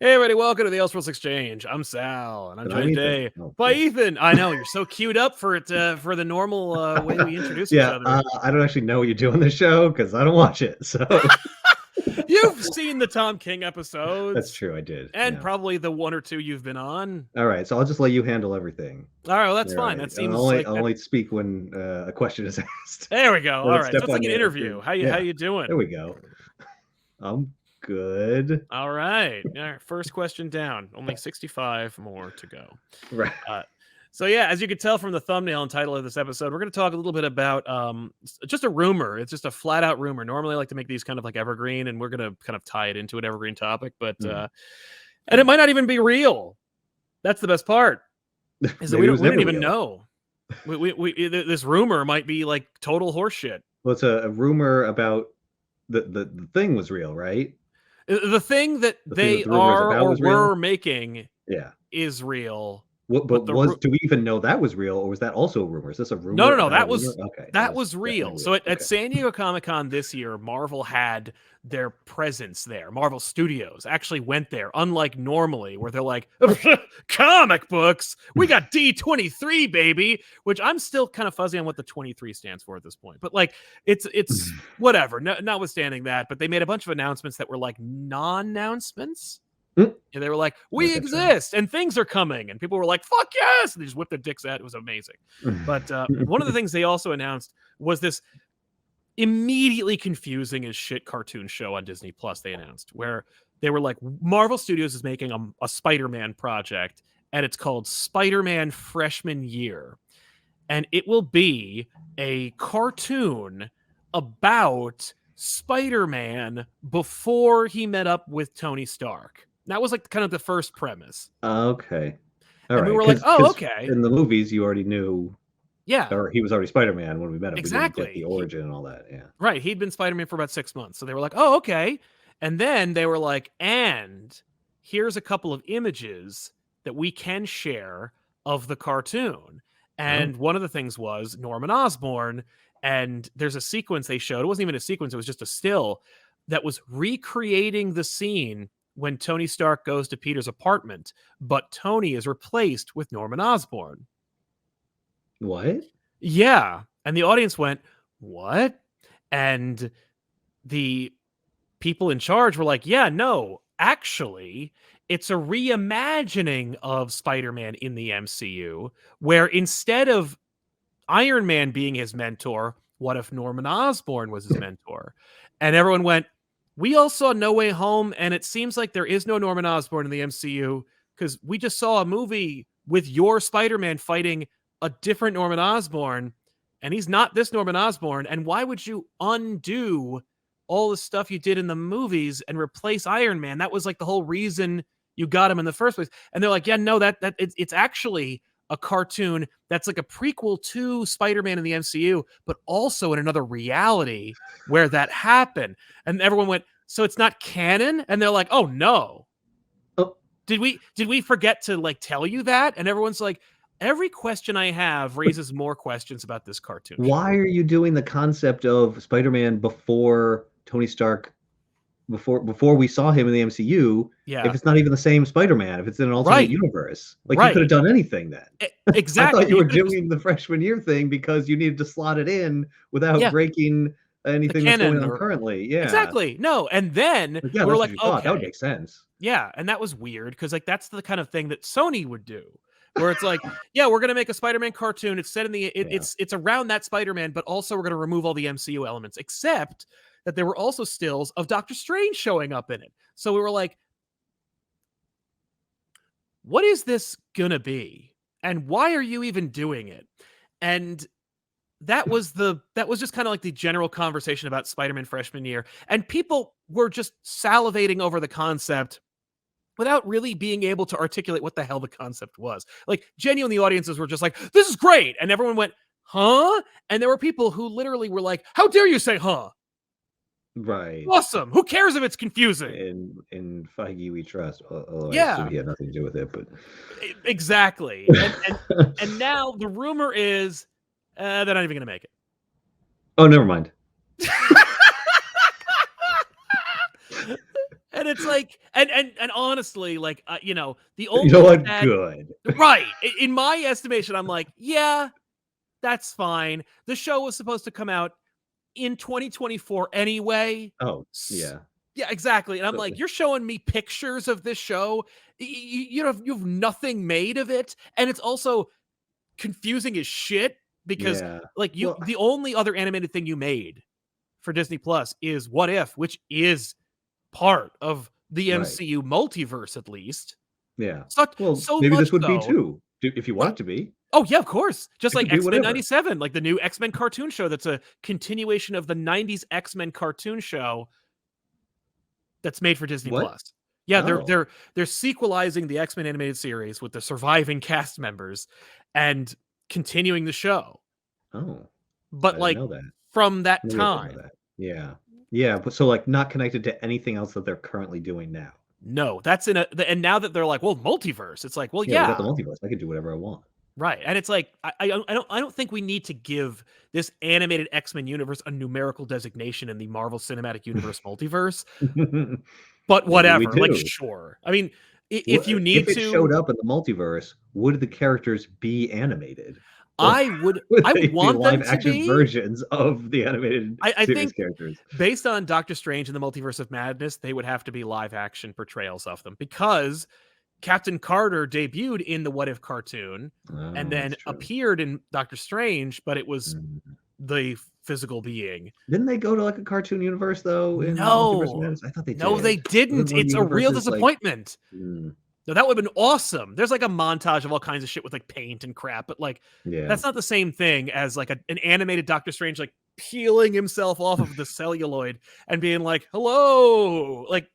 Hey everybody, welcome to the Elseworlds Exchange. I'm Sal, and I'm joined today by Okay. Ethan. I know you're so queued up for it for the normal way we introduce each Yeah, other. I don't actually know what you do on the show because I don't watch it. So You've seen the Tom King that's episodes, true. I did. and Yeah. probably the one or two you've been on. All right. So I'll just let you handle everything. All right, well that's All fine. right. That I'll seems only like I'll that. only speak when a question is asked. There we go. Or All let's right, so step it's like on an you. interview. How Yeah. you There doing? we go. I'm good. All right. First question down. Only 65 more to go. Right. So yeah, as you can tell from the thumbnail and title of this episode, we're going to talk a little bit about just a rumor. It's just a flat out rumor. Normally, I like to make these kind of like evergreen, and we're going to kind of tie it into an evergreen topic. But and it might not even be real. That's the best part, is that Maybe it was we don't never even real. know. This rumor might be like total horseshit. Well, it's a rumor about the thing was real, right? The thing that The thing that they the rumor is are about or was real. were making Yeah. is real. But But do we even know that was real, or was that also a rumor? Is this a No, rumor no, no. about a That rumor? was Okay, that that was was definitely real. So real. at Okay. San Diego Comic-Con this year, Marvel had their presence there. Marvel Studios actually went there, unlike normally, where they're like, comic books, we got D23, baby, which I'm still kind of fuzzy on what the 23 stands for at this point. But like, it's whatever, notwithstanding that. But they made a bunch of announcements that were like non-announcements. And they were like, we exist and things are coming. And people were like, fuck yes. And they just whipped their dicks out. It was amazing. But one of the things they also announced was this immediately confusing as shit cartoon show on Disney Plus they announced, where they were like, Marvel Studios is making a Spider-Man project, and it's called Spider-Man Freshman Year. And it will be a cartoon about Spider-Man before he met up with Tony Stark. That was like kind of the first premise. Okay. All and right. we were like, oh, okay. In the movies, you already knew. Yeah. Or he was already Spider-Man when we met him. Exactly. We didn't get the origin and all that. Yeah. Right. He'd been Spider-Man for about 6 months. So they were like, oh, okay. And then they were like, and here's a couple of images that we can share of the cartoon. And one of the things was Norman Osborn. And there's a sequence they showed. It wasn't even a sequence, it was just a still that was recreating the scene when Tony Stark goes to Peter's apartment, but Tony is replaced with Norman Osborn. What? Yeah. And the audience went, what? And the people in charge were like, yeah, no, actually, it's a reimagining of Spider-Man in the MCU, where instead of Iron Man being his mentor, what if Norman Osborn was his mentor? And everyone went, we all saw No Way Home, and it seems like there is no Norman Osborn in the MCU because we just saw a movie with your Spider-Man fighting a different Norman Osborn, and he's not this Norman Osborn. And why would you undo all the stuff you did in the movies and replace Iron Man? That was like the whole reason you got him in the first place. And they're like, yeah, no, it's actually a cartoon that's like a prequel to Spider-Man in the MCU, but also in another reality where that happened. And everyone went, so it's not canon? And they're like, oh no. Oh. Did we forget to like tell you that? And everyone's like, every question I have raises more questions about this cartoon. Why are you doing the concept of Spider-Man before Tony Stark, before we saw him in the MCU? Yeah. If it's not even the same Spider-Man, if it's in an alternate universe, like you could have done anything then. Exactly. I thought you were doing the freshman year thing because you needed to slot it in without breaking anything that's going on currently. Yeah. Exactly. No. And then yeah, we're like, okay, that would make sense. Yeah. And that was weird because like that's the kind of thing that Sony would do. Where it's like, yeah, we're gonna make a Spider-Man cartoon. It's set in the it's around that Spider-Man, but also we're gonna remove all the MCU elements, except that there were also stills of Doctor Strange showing up in it. So we were like, what is this gonna be? And why are you even doing it? And that was just kind of like the general conversation about Spider-Man freshman year. And people were just salivating over the concept without really being able to articulate what the hell the concept was. Like, genuinely, the audiences were just like, this is great. And everyone went, huh? And there were people who literally were like, how dare you say, huh? Right. Awesome. Who cares if it's confusing? In Feige we trust. Although yeah. I assume he had nothing to do with it, but exactly. And now the rumor is they're not even going to make it. Oh, never mind. And And it's like, and honestly, like, you know, the You know only what? sad, Good. right, in my estimation, I'm like, yeah, that's fine. The show was supposed to come out in 2024 anyway. Oh, S- yeah. Yeah, exactly. And I'm So, like, you're showing me pictures of this show. You have nothing made of it, and it's also confusing as shit because yeah. like Well, the only other animated thing you made for Disney Plus is What If, which is part of the right. MCU multiverse at least. Yeah. Such Well, so maybe much this would be so. too, if you want Right. it to be. Oh yeah, of course. Just It like could be X-Men whatever. 97, like the new X-Men cartoon show that's a continuation of the 90s X-Men cartoon show that's made for Disney What? Plus. Yeah, Oh. they're sequelizing the X-Men animated series with the surviving cast members and continuing the show. Oh. I But didn't like know that. from that Maybe I did know time. that. Yeah. Yeah, but so, like, not connected to anything else that they're currently doing now. No, that's in a and now that they're like, well, multiverse, it's like, well, Yeah, we got yeah, the multiverse. I could do whatever I want. right. And it's like I don't think we need to give this animated X-Men universe a numerical designation in the Marvel Cinematic Universe multiverse, but Maybe we whatever. Like, do. sure. I mean, Wha if you if need it showed to, up in the multiverse, would the characters be animated? Or I would would I they would be want them live to action be. versions of the animated I series think characters? based on Doctor Strange and the Multiverse of Madness, they would have to be live action portrayals of them because Captain Carter debuted in the What If cartoon and Oh, then that's true. appeared in Doctor Strange, but it was Mm. the physical being. Didn't they go to, like, a cartoon universe, though, in Multiverse of No. Madness? I thought they No, they did. Wasn't didn't. one of the It's a real universes, like disappointment. mm, No, that would've been awesome. There's, like, a montage of all kinds of shit with, like, paint and crap, but, like, yeah. that's not the same thing as, like, an animated Doctor Strange, like, peeling himself off of the celluloid and being like, "Hello!" Like,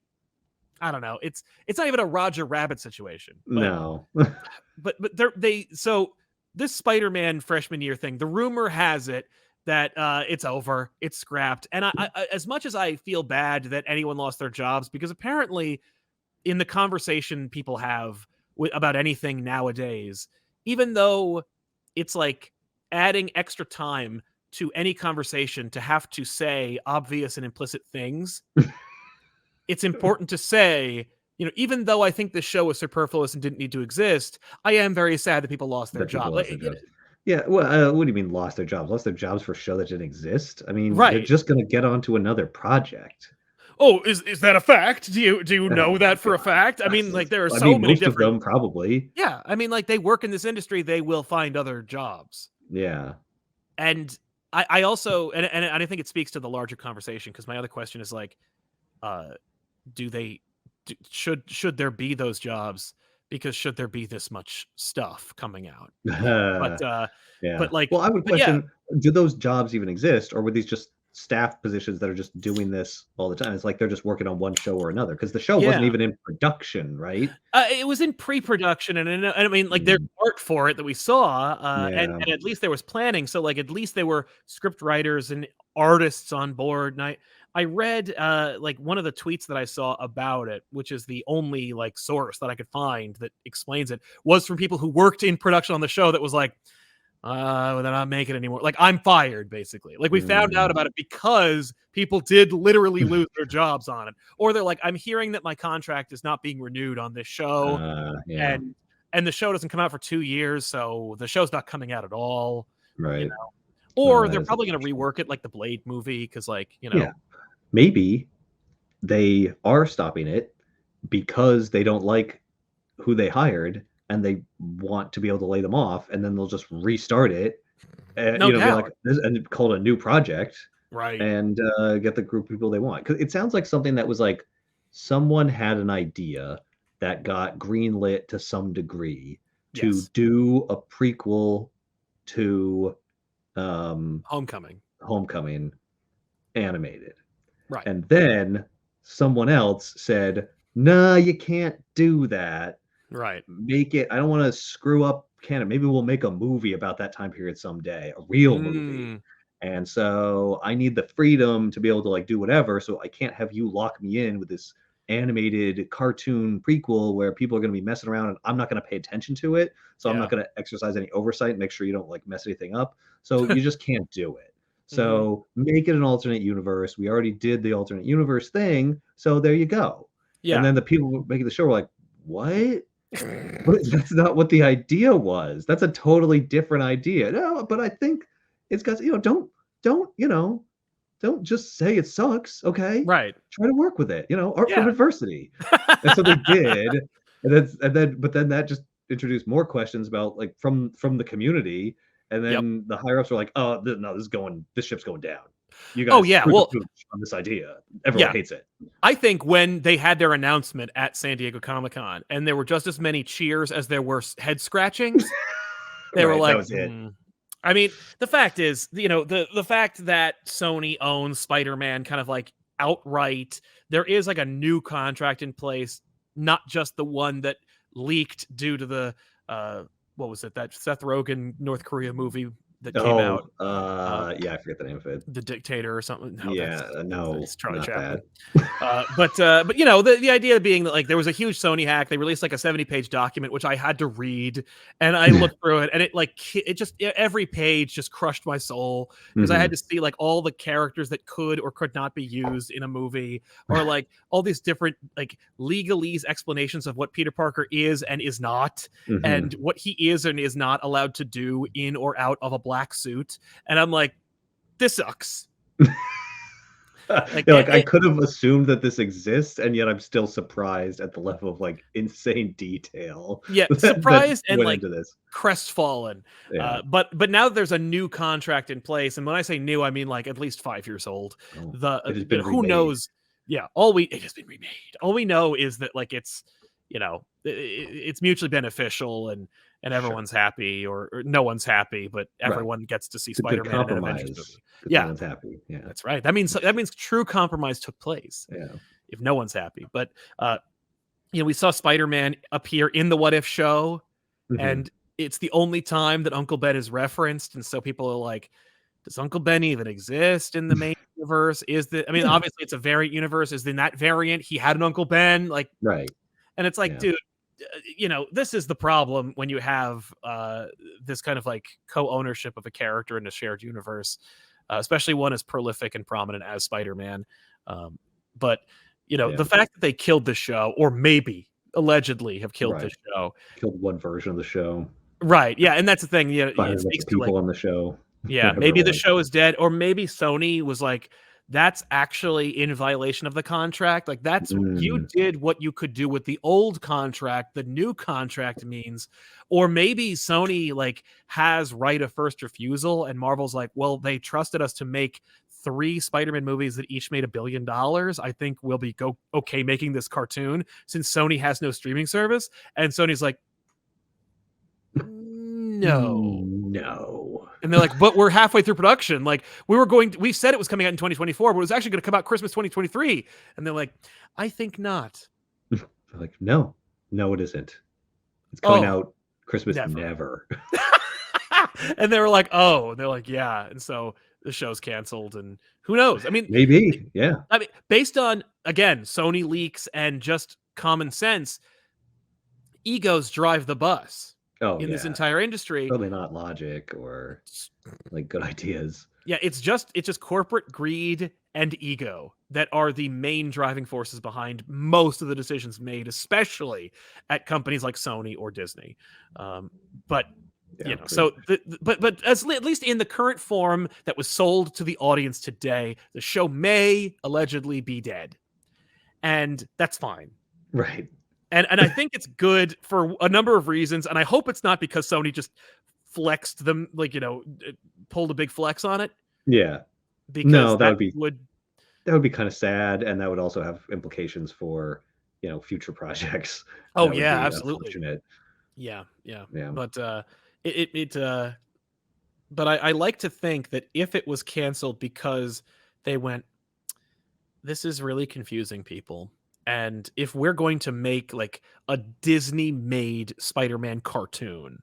I don't know. It's not even a Roger Rabbit situation, but No. so this Spider-Man freshman year thing, the rumor has it that it's over, it's scrapped. And as much as I feel bad that anyone lost their jobs, because apparently in the conversation people have about anything nowadays, even though it's like adding extra time to any conversation to have to say obvious and implicit things, it's important to say, you know, even though I think this show was superfluous and didn't need to exist, I am very sad that people lost their That people job. lost their jobs. Yeah, well, what do you mean lost their jobs? Lost their jobs for a show that didn't exist? I mean, they're Right. just gonna get onto another project. Oh, is that a fact? Do you Oh know my that for a god. fact? I mean, like there are I so mean, many most of different. them probably. Yeah, I mean, like they work in this industry, they will find other jobs. Yeah. And I also and I think it speaks to the larger conversation because my other question is like, uh, do they should there be those jobs? Because should there be this much stuff coming out? But Yeah. but like Well, I would but yeah, question, do those jobs even exist, or were these just staff positions that are just doing this all the time? It's like they're just working on one show or another because the show wasn't yeah. even in production, right? It was in pre-production, and I mean, like, there's Mm, art for it that we saw, yeah. and at least there was planning, so, like, at least there were script writers and artists on board, and I read, like, one of the tweets that I saw about it, which is the only, like, source that I could find that explains it, was from people who worked in production on the show that was like, they're not making it anymore. Like, I'm fired, basically. Like, we found out Mm. about it because people did literally lose their jobs on it. Or they're like, I'm hearing that my contract is not being renewed on this show, Yeah, and the show doesn't come out for 2 years, so the show's not coming out at all, you right. know? Or That they're is probably gonna unfortunate. rework it like the Blade movie, because like, Yeah. Maybe they are stopping it because they don't like who they hired and they want to be able to lay them off, and then they'll just restart it, no be like, doubt. this and call it a new project Right. and get the group of people they want. Because it sounds like something that was like someone had an idea that got greenlit to some degree to Yes. do a prequel to um, Homecoming. Homecoming animated. Right. And then someone else said, "Nah, you can't do that. Right. Make it. I don't want to screw up canon. Maybe we'll make a movie about that time period someday, a real movie." Mm. And so I need the freedom to be able to like do whatever. So I can't have you lock me in with this animated cartoon prequel where people are going to be messing around and I'm not going to pay attention to it. So I'm Yeah. not going to exercise any oversight, make sure you don't like mess anything up. So you just can't do it. Mhm. So make it an alternate universe. We already did the alternate universe thing. So there you go. And Yeah. then the people making the show were like, "What? But that's not what the idea was. That's a totally different idea." No, but I think it's got, don't, don't just say it sucks, okay? Right. Try to work with it, art from Yeah. adversity. And so they did, but then that just introduced more questions about, like, from the community, and Yep. then the higher ups were like, "Oh, no, this ship's going down. You Oh, guys yeah. screwed the Well, pooch on this idea. Everyone yeah. hates it." I think when they had their announcement at San Diego Comic-Con and there were just as many cheers as there were head scratchings, they were Right, that like, was it. I mean, the fact is, the fact that Sony owns Spider-Man kind of like outright, there is like a new contract in place, not just the one that leaked due to the what was it, that Seth Rogen North Korea movie that came out, Oh, uh, yeah, I forget the name of it. The Dictator or something. No, Yeah, no, that's Charlie not Chaplin. that. But the idea being that like there was a huge Sony hack. They released like a 70-page document which I had to read, and I looked through it, and it just every page just crushed my soul because I had Mhm. to see like all the characters that could or could not be used in a movie, or like all these different like legalese explanations of what Peter Parker is and is not, and Mhm. what he is and is not allowed to do in or out of a black suit, and I'm like, this sucks. Like Yeah, like, I could have assumed that this exists, and yet I'm still surprised at the level of, like, insane detail yeah, that surprised and went like into this. crestfallen. Yeah. But now there's a new contract in place, and when I say new, I mean like at least 5 years old. Oh, it has The been who remade. knows? Yeah, it has been remade. All we know is that like it's it's mutually beneficial, and Sure. everyone's happy, or no one's happy, but Right. everyone gets to see It's a good Spider-Man in an Avengers compromise movie. because no Yeah, one's happy. Yeah. that's right. That means true compromise took place Yeah. if no one's happy. But we saw Spider-Man appear in the What If show, Mhm. and it's the only time that Uncle Ben is referenced, and so people are like, does Uncle Ben even exist in the main universe? Yeah. Obviously it's a variant universe. Is in that variant he had an Uncle Ben? Like, Right. and it's like, Yeah. dude, this is the problem when you have this kind of like co-ownership of a character in a shared universe, especially one as prolific and prominent as Spider-Man. But Yeah. the fact that they killed the show, or maybe allegedly have killed the Right. show, Killed one version of the show, right? Yeah, and that's the thing. Yeah, fired it a bunch speaks of to like, people on the show, yeah, whatever it maybe the was. show is dead, or maybe Sony was like, that's actually in violation of the contract. Like, you Mm. did what you could do with the old contract. The new contract means, or maybe Sony like has right of first refusal, and Marvel's like, well, they trusted us to make 3 Spider-Man movies that each made $1 billion. I think we'll be okay making this cartoon since Sony has no streaming service. And Sony's like, no. No. And they're like, but we're halfway through production. Like, we said it was coming out in 2024, but it was actually going to come out Christmas 2023. And they're like, I think not. Like, no, it isn't. It's coming Oh, out Christmas never. never. And they were like, oh, and they're like, yeah. And so the show's canceled, and who knows? Maybe. Yeah. Based on, again, Sony leaks and just common sense, egos drive the bus Oh, in this yeah. entire industry. Probably not logic or like good ideas. Yeah, it's just corporate greed and ego that are the main driving forces behind most of the decisions made, especially at companies like Sony or Disney. But Yeah, so but at least in the current form that was sold to the audience today, the show may allegedly be dead, and that's fine. right. And I think it's good for a number of reasons, and I hope it's not because Sony just flexed them, like, pulled a big flex on it, Yeah. because No, that would be kind of sad, and that would also have implications for, future projects. oh That would yeah, be absolutely. unfortunate. Yeah. Yeah. But but I like to think that if it was canceled because they went, this is really confusing people, and if we're going to make like a Disney made Spider-Man cartoon,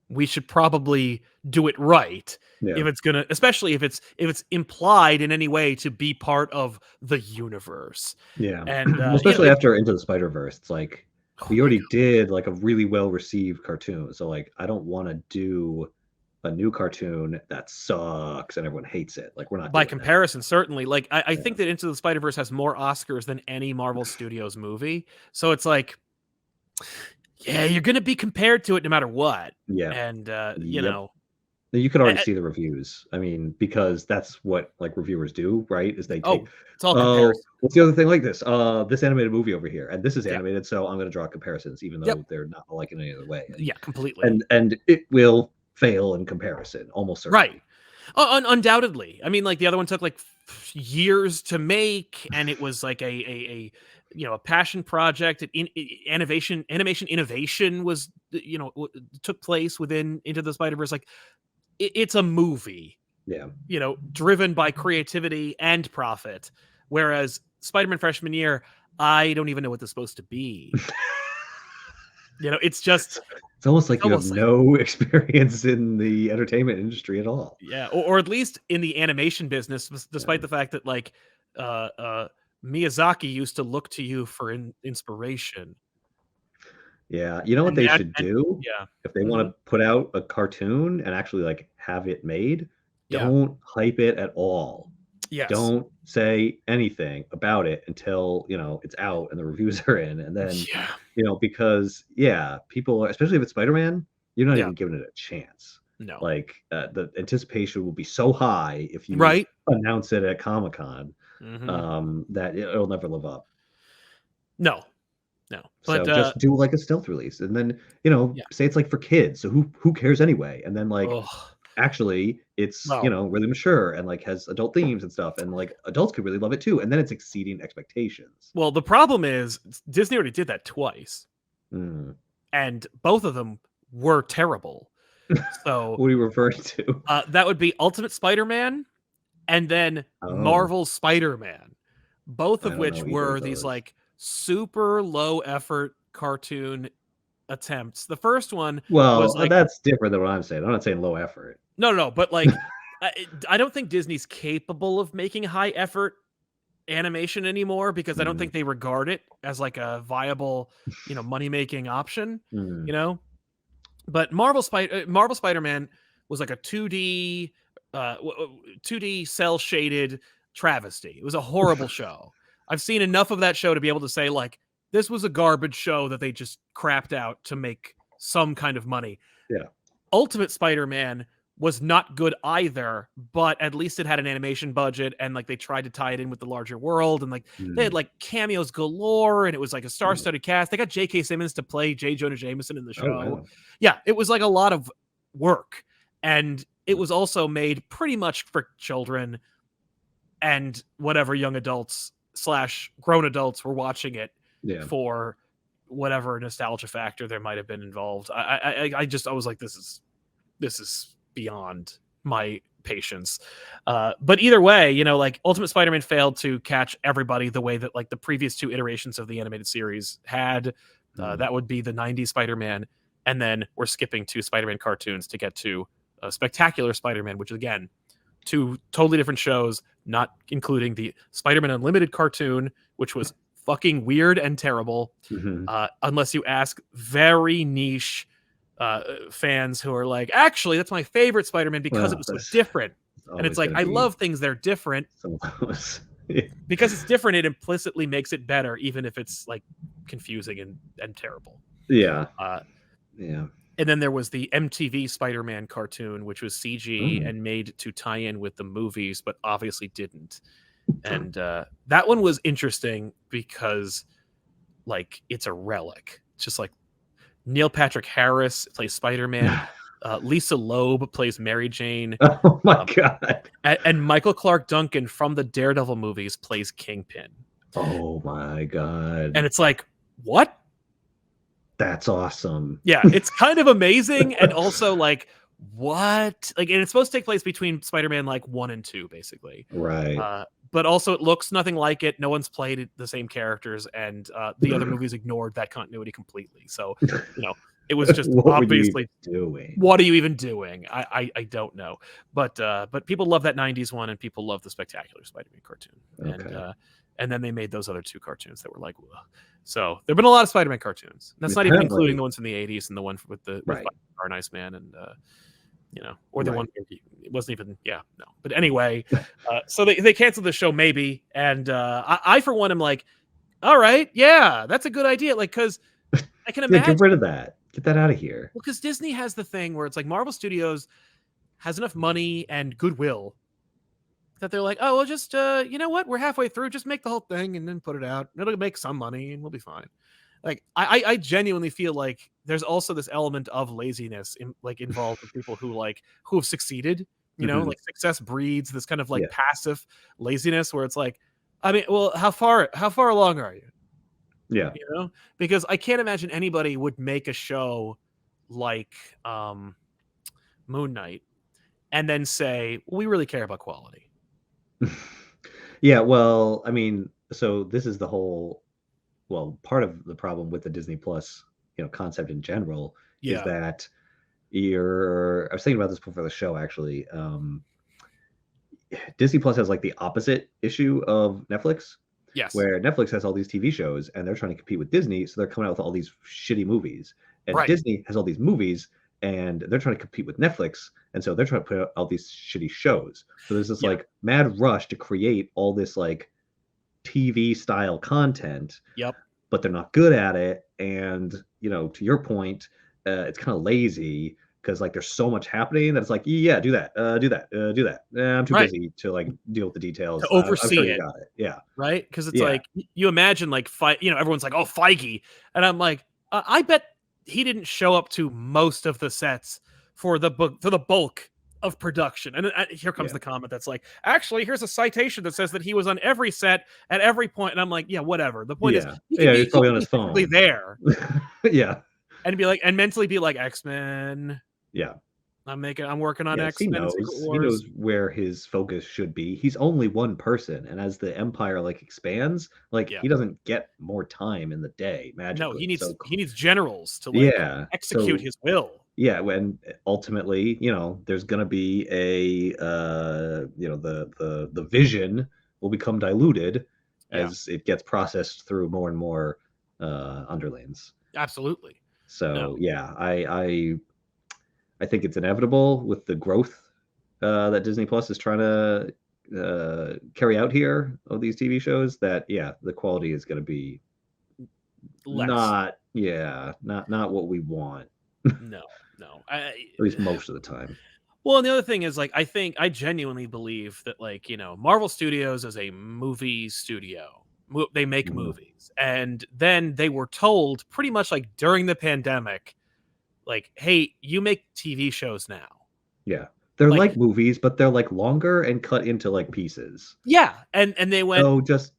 we should probably do it right, Yeah. if it's gonna, especially if it's implied in any way to be part of the universe. Yeah. And Well, especially after Into the Spider-Verse, it's like oh we my already god, did like a really well received cartoon. So like I don't want to do a new cartoon that sucks and everyone hates it. Like, we're not By doing that. comparison, certainly. Like, I Yeah. think that Into the Spider-Verse has more Oscars than any Marvel Studios movie. So it's like, yeah, you're gonna be compared to it no matter what. Yeah. And you Yep. know, You could already a- see the reviews. I mean, because that's what, like, reviewers do, right? Is they take, oh, it's all "Oh, comparison. what's the other thing like this? This animated movie over here, and this is Yeah. animated, so I'm gonna draw comparisons, even Yep. though they're not alike in any other way." Yeah, completely. And it will fail in comparison, almost Right. certainly. Undoubtedly. I mean, like the other one took like years to make, and it was like a a passion project. Animation innovation was took place within Into the Spider Verse. Like it's a movie, Yeah. driven by creativity and profit. Whereas Spider-Man freshman year, I don't even know what this is supposed to be. It's just It's almost it's like you have almost like no experience in the entertainment industry at all. yeah, or at least in the animation business, despite Yeah. the fact that like uh, uh, Miyazaki used to look to you for inspiration, Yeah, you know what and they now, should and do? yeah, If they hmm wanna put out a cartoon and actually, like, have it made, yeah, don't hype it at all. yes, Don't say anything about it until, it's out and the reviews are in, and then, yeah, because, yeah, people, especially if it's Spider-Man, you're not yeah, even giving it a chance. no, Like, the anticipation will be so high if you right, announce it at Comic-Con, hmm that it'll never live up. no, no, but So just do like a stealth release and then, yeah, say it's like for kids. So who cares anyway? And then like oh, actually it's, well, really mature and like has adult themes and stuff and like adults could really love it too. And then it's exceeding expectations. the problem is Disney already did that twice, Mm. and both of them were terrible. So What are you referring to? that would be Ultimate Spider-Man and then Oh, Marvel Spider-Man, both I of don't know which either of were these those. like super low effort cartoon attempts. The first one was Well, like that's different than what I'm saying. I'm not saying low effort. no, but like I don't think Disney's capable of making high effort animation anymore because I don't Mm, think they regard it as like a viable, money making option, mm, you know? But Marvel Spider-Man was like a 2D 2D cell shaded travesty. It was a horrible show. I've seen enough of that show to be able to say like this was a garbage show that they just crapped out to make some kind of money. yeah. Ultimate Spider-Man was not good either, but at least it had an animation budget and like they tried to tie it in with the larger world and like they had Mm, like cameos galore and it was like a mm. star-studded cast. They got J.K. Simmons to play J. Jonah Jameson in the Oh show. wow. Yeah, it was like a lot of work. And it was also made pretty much for children and whatever young adults slash grown adults were watching it Yeah. for whatever nostalgia factor there might have been involved. I was like, this is beyond my patience. But either way, like Ultimate Spider-Man failed to catch everybody the way that like the previous two iterations of the animated series had. Mm, That would be the 90s Spider-Man, and then we're skipping two Spider-Man cartoons to get to Spectacular Spider-Man, which is again two totally different shows, not including the Spider-Man Unlimited cartoon, which was fucking weird and terrible. mhm. Unless you ask very niche fans who are like, actually, that's my favorite Spider-Man because it Well, was so that's different. it's And it's always like, gonna I be love things that are different some of those. because it's different. It implicitly makes it better, even if it's like confusing and terrible. Yeah, Uh, yeah. and then there was the MTV Spider-Man cartoon, which was CG Mm. and made to tie in with the movies, but obviously didn't. And that one was interesting because, like, it's a relic. It's just like Neil Patrick Harris plays Spider-Man. Lisa Loeb plays Mary Jane. Oh my Um, god. and Michael Clark Duncan from the Daredevil movies plays Kingpin. Oh my And god. it's like, what? That's awesome. Yeah, it's kind of amazing and also like, what? Like, and it's supposed to take place between Spider-Man like 1 and 2, basically. Right. But also it looks nothing like it. No one's played the same characters, and the other movies ignored that continuity completely. So, it was just What were you even obviously, doing? what are you even doing? I don't know. But people love that 90s one and people love the Spectacular Spider-Man cartoon. Okay. And then they made those other two cartoons that were like, ugh. So there've been a lot of Spider-Man cartoons. That's not even including Apparently the ones from the 80s and the one with right. Iceman and you know, or the Right. one it wasn't even, yeah, no. But anyway, so they canceled the show maybe, and I for one am like, all right, yeah, that's a good idea, like because I can Yeah, get imagine, rid of that. Get that out of here. well, because Disney has the thing where it's like Marvel Studios has enough money and goodwill that they're like, oh, well, just you know what, we're halfway through, just make the whole thing and then put it out. It'll make some money and we'll be fine. Like I genuinely feel like there's also this element of laziness involved with people who have succeeded. You know, Mhm. like success breeds this kind of like Yeah. passive laziness where it's like, I mean, well, how far along are you? Yeah. You know, because I can't imagine anybody would make a show like um, Moon Knight and then say, we really care about quality. Yeah, well, I mean, so this is the whole well, part of the problem with the Disney Plus, concept in general is Yeah. that I was thinking about this before the show actually. Disney Plus has like the opposite issue of Netflix, Yes. where Netflix has all these TV shows and they're trying to compete with Disney, so they're coming out with all these shitty movies. And Right. Disney has all these movies and they're trying to compete with Netflix, and so they're trying to put out all these shitty shows. So there's this Yeah. like mad rush to create all this like TV style content, Yep. but they're not good at it. And to your point, it's kind of lazy because like there's so much happening that it's like, yeah, do that. I'm too Right. busy to like deal with the To details. I'm sure oversee you it. got it. Yeah, Right? Because it's yeah, like you imagine like everyone's like, "Oh, Feige," and I'm like, I bet he didn't show up to most of the sets for the bulk of production." And here comes yeah, the comment that's like, "Actually, here's a citation that says that he was on every set at every point." And I'm like, "Yeah, whatever." The point is, yeah, yeah. He's you probably can on be his physically phone. there Yeah, and be like, and mentally be like, X-Men. yeah. I'm working on Yes, he X-Men and Secret knows. He Wars. knows where his focus should be. He's only one person, and as the empire like expands, like Yeah. he doesn't get more time in the day No, magically. he needs generals to like Yeah. execute So his will. yeah, when ultimately, there's gonna be a the vision will become diluted Yeah, as it gets processed through more and more underlings. absolutely. No. So yeah, I think it's inevitable with the growth that Disney Plus is trying to carry out here of these TV shows. That yeah, the quality is going to be Less. not what we want, No, no. at least most of the time. Well, and the other thing is, like, I genuinely believe that, like, Marvel Studios is a movie studio. They make Mhm. movies, and then they were told pretty much like during the pandemic, like, "Hey, you make TV shows now." Yeah, they're Like, like movies, but they're like longer and cut into like pieces. yeah, and they went, So just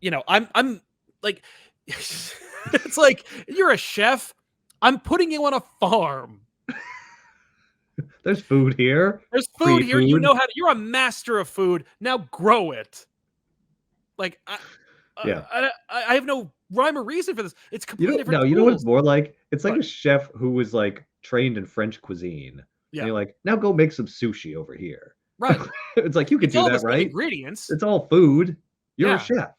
I'm like, it's like you're a chef. I'm putting you on a farm. there's food here, There's food free here. You food. know you're a master of food. Now grow it. Like Yeah. I have no rhyme or reason for this. It's completely different No, you know what it's tools. more like? It's like But a chef who was, like, trained in French cuisine, and yeah, you're like, "Now go make some sushi over here." right. It's like, "You could It's do all the that, same right? ingredients. It's all food. You're a Yeah, chef."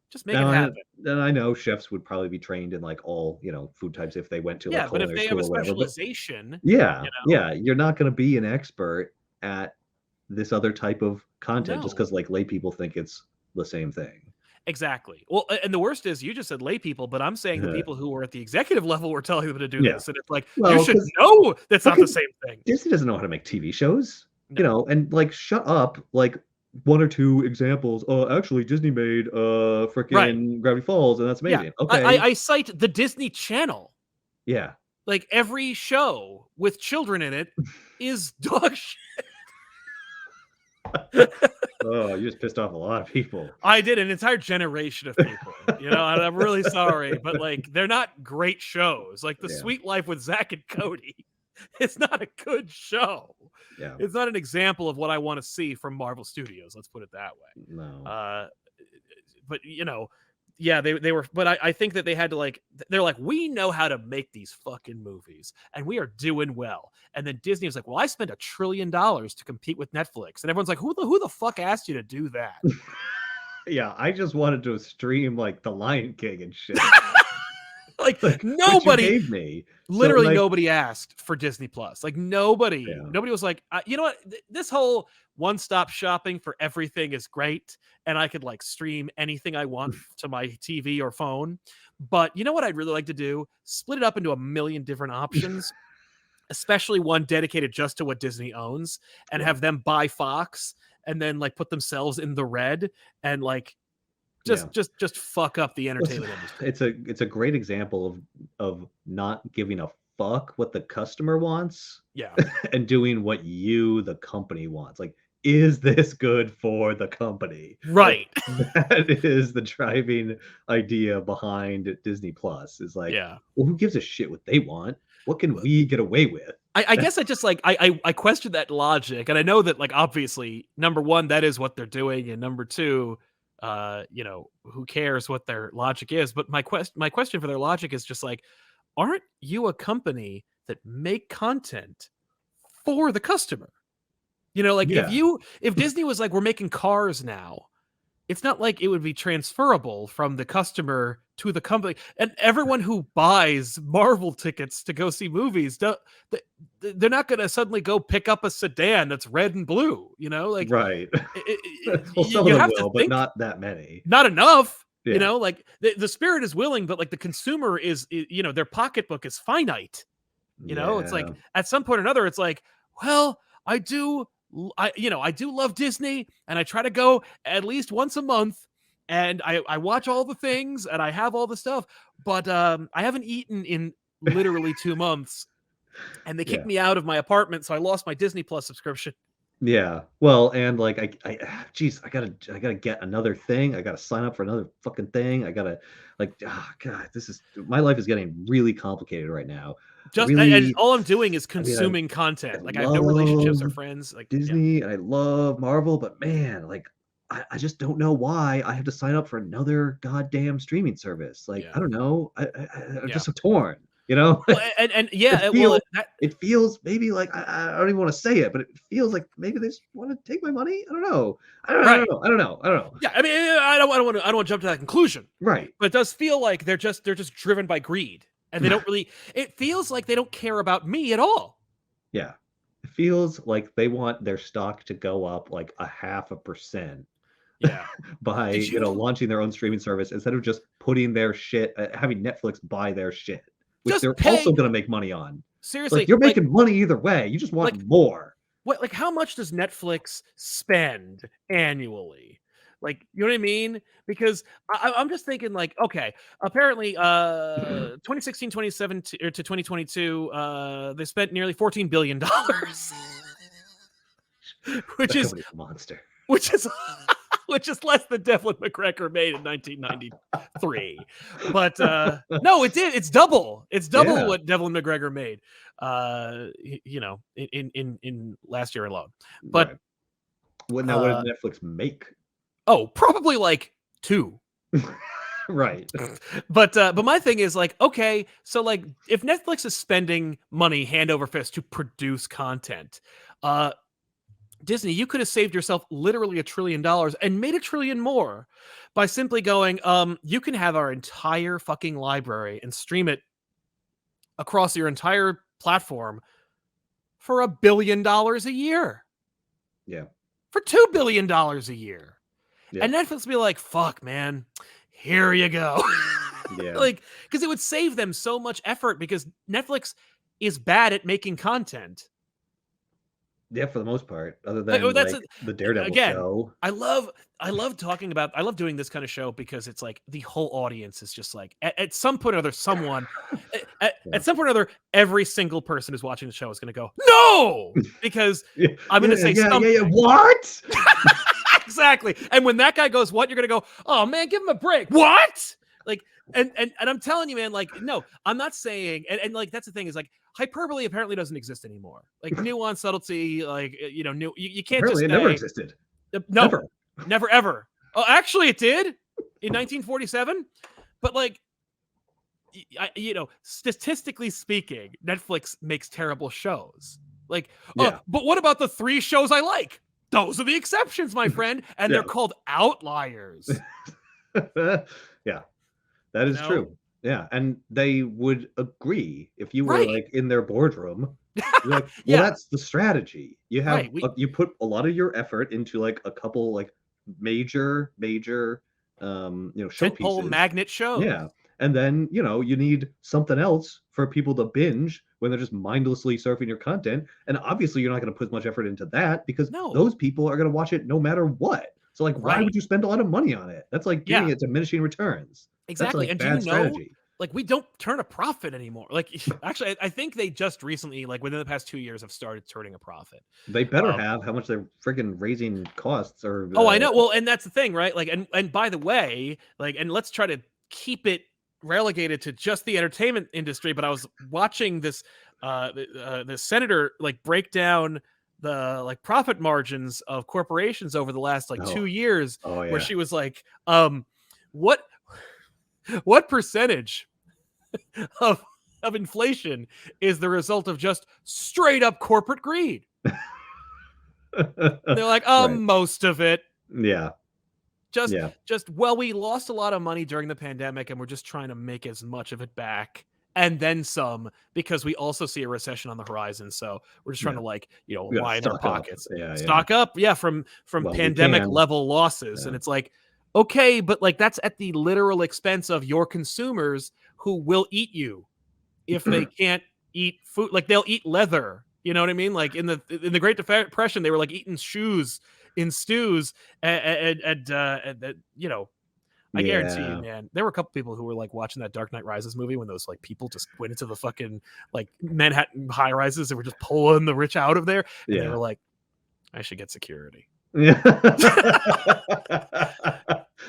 just make it Now happen. I know chefs would probably be trained in, like, all, food types if they went to, like, Yeah, but if culinary they have school a or whatever, but specialization, yeah, you know, yeah, you're not gonna be an expert at this other type of content just no, because like, lay people think it's the same thing. exactly. Well, and the worst is you just said lay people, but I'm saying the people who were at the executive level were telling them to do Yeah. this, and it's like you Well, should because know that's how not the can same thing. Disney doesn't know how to make TV shows, No. and like shut up, like one or two examples. Oh, actually, Disney made Right. freaking Gravity Falls, and that's Yeah. amazing. I, Okay, I I cite the Disney Channel. yeah. Like every show with children in it is dog shit. Oh, you just pissed off a lot of people. I did an entire generation of people, and I'm really sorry, but like they're not great shows. Like The Yeah, Sweet Life with Zach and Cody, it's not a good show. yeah. It's not an example of what I want to see from Marvel Studios. Let's put it that way. No. Uh, but yeah, they were. But I think that they had to like. They're like, we know how to make these fucking movies, and we are doing well. And then Disney was like, well, I spent $1 trillion to compete with Netflix, and everyone's like, who the fuck asked you to do that? Yeah, I just wanted to stream like The Lion King and shit. Like Like, what you nobody, gave me. So, literally like, nobody asked for Disney Plus. Like nobody, yeah. nobody was like, you know what? This whole one-stop shopping for everything is great, and I could like stream anything I want to my TV or phone. But you know what I'd really like to do? Split it up into a million different options, especially one dedicated just to what Disney owns, and Yeah. have them buy Fox and then like put themselves in the red and like Yeah. just fuck up the Well, entertainment industry. it's a great example of not giving a fuck what the customer wants Yeah. and doing what you, the company, wants. Like, is this good for the company? Like, Right. that is the driving idea behind Disney Plus. Is like, Yeah. well, who gives a shit what they want? What can we get away with? I guess I just like I question that logic, and I know that like obviously number one that is what they're doing, and number two, you know, who cares what their logic is? But my question for their logic is just like, aren't you a company that make content for the customer? You know, like Yeah, if Disney was like we're making cars now, it's not like it would be transferable from the customer to the company. And everyone who buys Marvel tickets to go see movies, they're not going to suddenly go pick up a sedan that's red and blue. You know, like right. Well, some of you them have to will, but think not that many. not enough. You Yeah, know, like the spirit is willing, but like the consumer you know, their pocketbook is finite. You know, it's like yeah, at some point or another, it's like, well, you know, I do love Disney, and I try to go at least once a month, and I watch all the things, and I have all the stuff, but I haven't eaten in literally 2 months, and they kicked yeah. me out of my apartment, so I lost my Disney Plus subscription. Yeah. Well, and like geez, I gotta get another thing. I gotta sign up for another fucking thing. I gotta like, God, this is my life is getting really complicated right now. I Just and really, all I'm doing is I mean, I consuming content. Like I have no relationships or love friends. Like yeah, Disney and I love Marvel, but man, like I just don't know why I have to sign up for another goddamn streaming service. Like, yeah, I don't know. I'm yeah. just so torn, you know? Well, and It yeah, well, feels it feels maybe like I don't even wanna say it, but it feels like maybe they just wanna take my money? I don't know. I right. don't know. I don't know. I don't know. Yeah, I mean, I don't want to jump to that conclusion, Right. but it does feel like they're just driven by greed, and they don't really. It feels like they don't care about me at all. Yeah. It feels like they want their stock to go up like a 0.5% Yeah. by, Did you launching their own streaming service instead of just putting their shit having Netflix buy their shit, which just they're pay also gonna make money on. It's like, seriously? you're making money either way. You just want Like more. what? Like how much does Netflix spend annually? Like you know what I mean? Because I'm just thinking like, okay, apparently 2016 2017 to 2022 they spent nearly $14 billion, which That is company's a monster. which is which is less than Devlin McGregor made in 1993. But no, it did. It's double. It's double Yeah. what Devlin McGregor made. You know, in last year alone. But Right. What did uh, Netflix make? oh, probably like two. Right. But my thing is like, okay, so like if Netflix is spending money hand over fist to produce content, uh Disney, you could have saved yourself literally $1 trillion and made $1 trillion more by simply going, you can have our entire fucking library and stream it across your entire platform for $1 billion a year, Yeah. for $2 billion a year. And Yep. Netflix would be like, fuck, man, here you go. Yeah. Like, because it would save them so much effort because Netflix is bad at making content. Yeah, for the most part, other Like, oh, than, that's like, the Daredevil again, show. I love talking about I love doing this kind of show because it's like the whole audience is just like at some point or other someone Yeah. at some point or other every single person who's watching the show is going to go no because Yeah, I'm going to say yeah. something. What? Exactly. And when that guy goes what, you're going to go, "Oh man, give him a break." What? Like and I'm telling you, man, like no, I'm not saying and like that's the thing is like hyperbole apparently doesn't exist anymore. Like nuance, subtlety, like you know, you can't Apparently, just it never say existed. no, Ever. never ever. Oh, actually, it did in 1947. But like, you know, statistically speaking, Netflix makes terrible shows. Like, Yeah. but what about the 3 shows I like? Those are the exceptions, my friend, and Yeah. they're called outliers. Yeah. That You is know, true. Yeah, and they would agree if you were, Right. like, in their boardroom. You're like, "Well, Yeah. that's the strategy. You have Right. you put a lot of your effort into, like, a couple, like, major, Tentpole showpieces." magnet shows. Yeah, and then, you need something else for people to binge when they're just mindlessly surfing your content, and obviously, you're not gonna put much effort into that because No. those people are gonna watch it no matter what. So, like, why Right. would you spend a lot of money on it? That's like giving Yeah. it diminishing returns. That's, Exactly. like, And do you bad know, strategy. like, we don't turn a profit anymore. Like, actually, I think they just recently, like, within the past 2 years, have started turning a profit. They better Um, have how much they're friggin' raising costs or, oh, I know. Well, and that's the thing, right? Like, and by the way, like, and let's try to keep it relegated to just the entertainment industry. But I was watching the senator like break down the like profit margins of corporations over the last like oh, 2 years, oh, where yeah. she was like, what what percentage of of inflation is the result of just straight up corporate greed? And they're like, Right. most of it. Yeah, Just yeah, just well, we lost a lot of money during the pandemic and we're just trying to make as much of it back and then some because we also see a recession on the horizon. So we're just trying yeah. to like, We gotta line our stock up. pockets. Yeah, yeah. Stock up, yeah, from Well, we pandemic can. level losses. Yeah. And it's like, okay, but like that's at the literal expense of your consumers who will eat you if they can't eat food. Like they'll eat leather. You know what I mean? Like in the Great Depression, they were like eating shoes in stews, and I guarantee you, Yeah, man, there were a couple people who were like watching that Dark Knight Rises movie when those like people just went into the fucking like Manhattan high rises and were just pulling the rich out of there, and they yeah. were like, I should get security. Yeah.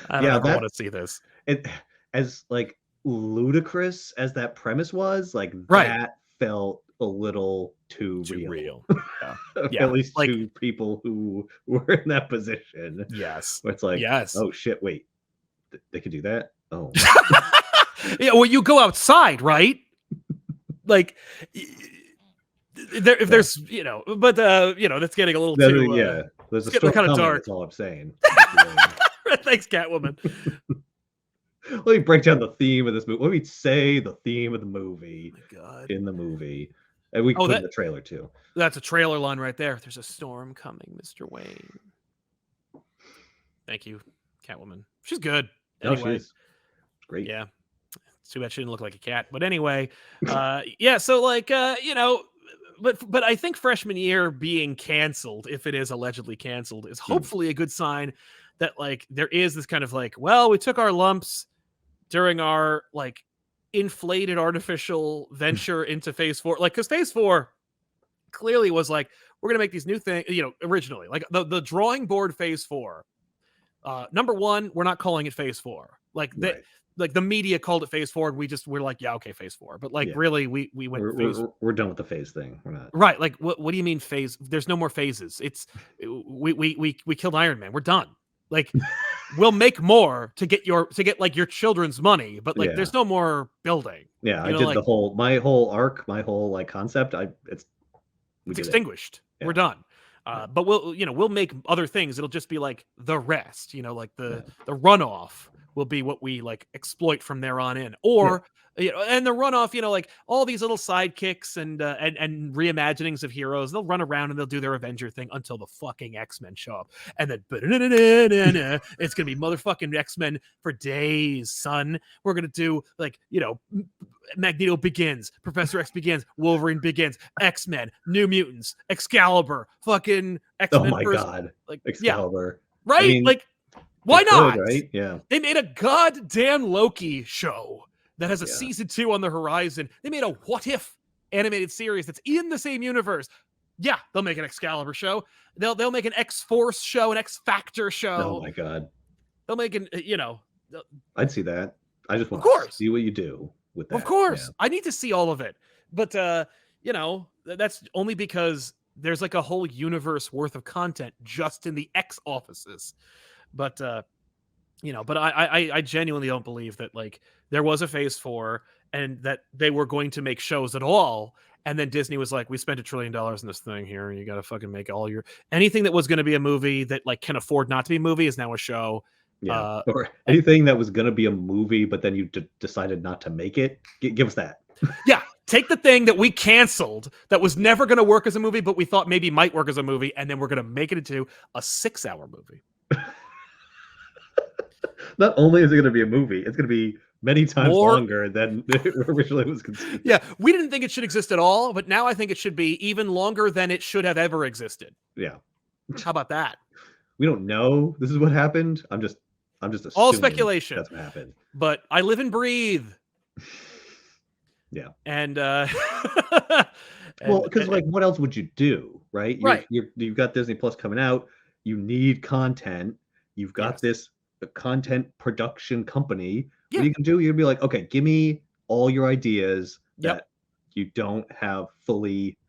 I don't Yeah, ever want that to see this. it as, like, ludicrous as that premise was, like, Right. that felt a little too Too real. real. Yeah. At Yeah. least Like, to people who were in that position, yes. where it's like, Yes. "Oh, shit, wait, th they could do that? Oh." Yeah, well, you go outside, right? Like, y- there if Yeah. there's but that's getting a little No, no, too yeah. There's it's a getting storm kind of coming, dark. that's all I'm saying. Thanks, Catwoman. Let me break down the theme of this movie. Let me say the theme of the movie My God. in the movie, and we can Oh, put in the trailer too. that's a trailer line right there. There's a storm coming, Mr. Wayne. Thank you, Catwoman. She's good. No, she Anyway, is. Great. yeah. It's too bad she didn't look like a cat. But anyway, yeah, so like but I think freshman year being canceled, if it is allegedly canceled, is Mm. hopefully a good sign that like there is this kind of like, well, we took our lumps during our like inflated artificial venture into phase 4. Like cuz phase 4 clearly was like we're going to make these new things, originally. Like the drawing board phase 4. Number 1, we're not calling it phase 4. Right. Like the media called it phase 4 and we're like, yeah, okay, phase 4. But like Yeah. really we went We're phase. we're we're done with the phase thing. We're not. Right. Like what do you mean phase? There's no more phases. It's we killed Iron Man. We're done. Like we'll make more to get like your children's money, but like Yeah. there's no more building. Yeah, I did Like the whole my whole arc, my whole, like, concept, we it's did it. extinguished. We're Yeah. done. Yeah. But we'll make other things. It'll just be like the rest, like Yeah. the runoff will be what we like exploit from there on in. Yeah. Or and the runoff, like all these little sidekicks and reimaginings of heroes, they'll run around and they'll do their Avenger thing until the fucking X-Men show up. And then it's gonna be motherfucking X-Men for days, son. We're gonna do like, Magneto begins, Professor X begins, Wolverine begins, X-Men, New Mutants, Excalibur, fucking Oh X-Men my first, god. like, yeah, Excalibur. I right? mean, Like, they why could, not? right? Yeah. They made a goddamn Loki show that has a Yeah. season 2 on the horizon. They made a What If animated series that's in the same universe. Yeah, they'll make an Excalibur show. They'll make an X-Force show, an X-Factor Oh show. my god. They'll make an I'd see that. I just of wanna course. see what you do with Of that. Yeah. course. I need to see all of it. But that's only because there's like a whole universe worth of content just in the X offices. But but I genuinely don't believe that like there was a phase 4 and that they were going to make shows at all. And then Disney was like, we spent $1 trillion in this thing here. You got to fucking make all your anything that was going to be a movie that like can afford not to be a movie is now a show. Yeah, or anything that was gonna be a movie, but then you decided not to make it. Give us that. Yeah, take the thing that we canceled that was never going to work as a movie, but we thought maybe might work as a movie, and then we're going to make it into a 6-hour movie. Not only is it gonna be a movie, it's gonna be many times More, longer than it originally was conceived. yeah, we didn't think it should exist at all, but now I think it should be even longer than it should have ever existed. Yeah. How about that? We don't know this is what happened. I'm just All assuming speculation, that's what happened. but I live and breathe. Yeah. And Well, because like, what else would you do, right? Right. You've got Disney Plus coming out. You need content. You've got Yes. this content production company. Yeah. What are you gonna do? You're gonna be like, okay, give me all your ideas Yep. that you don't have fully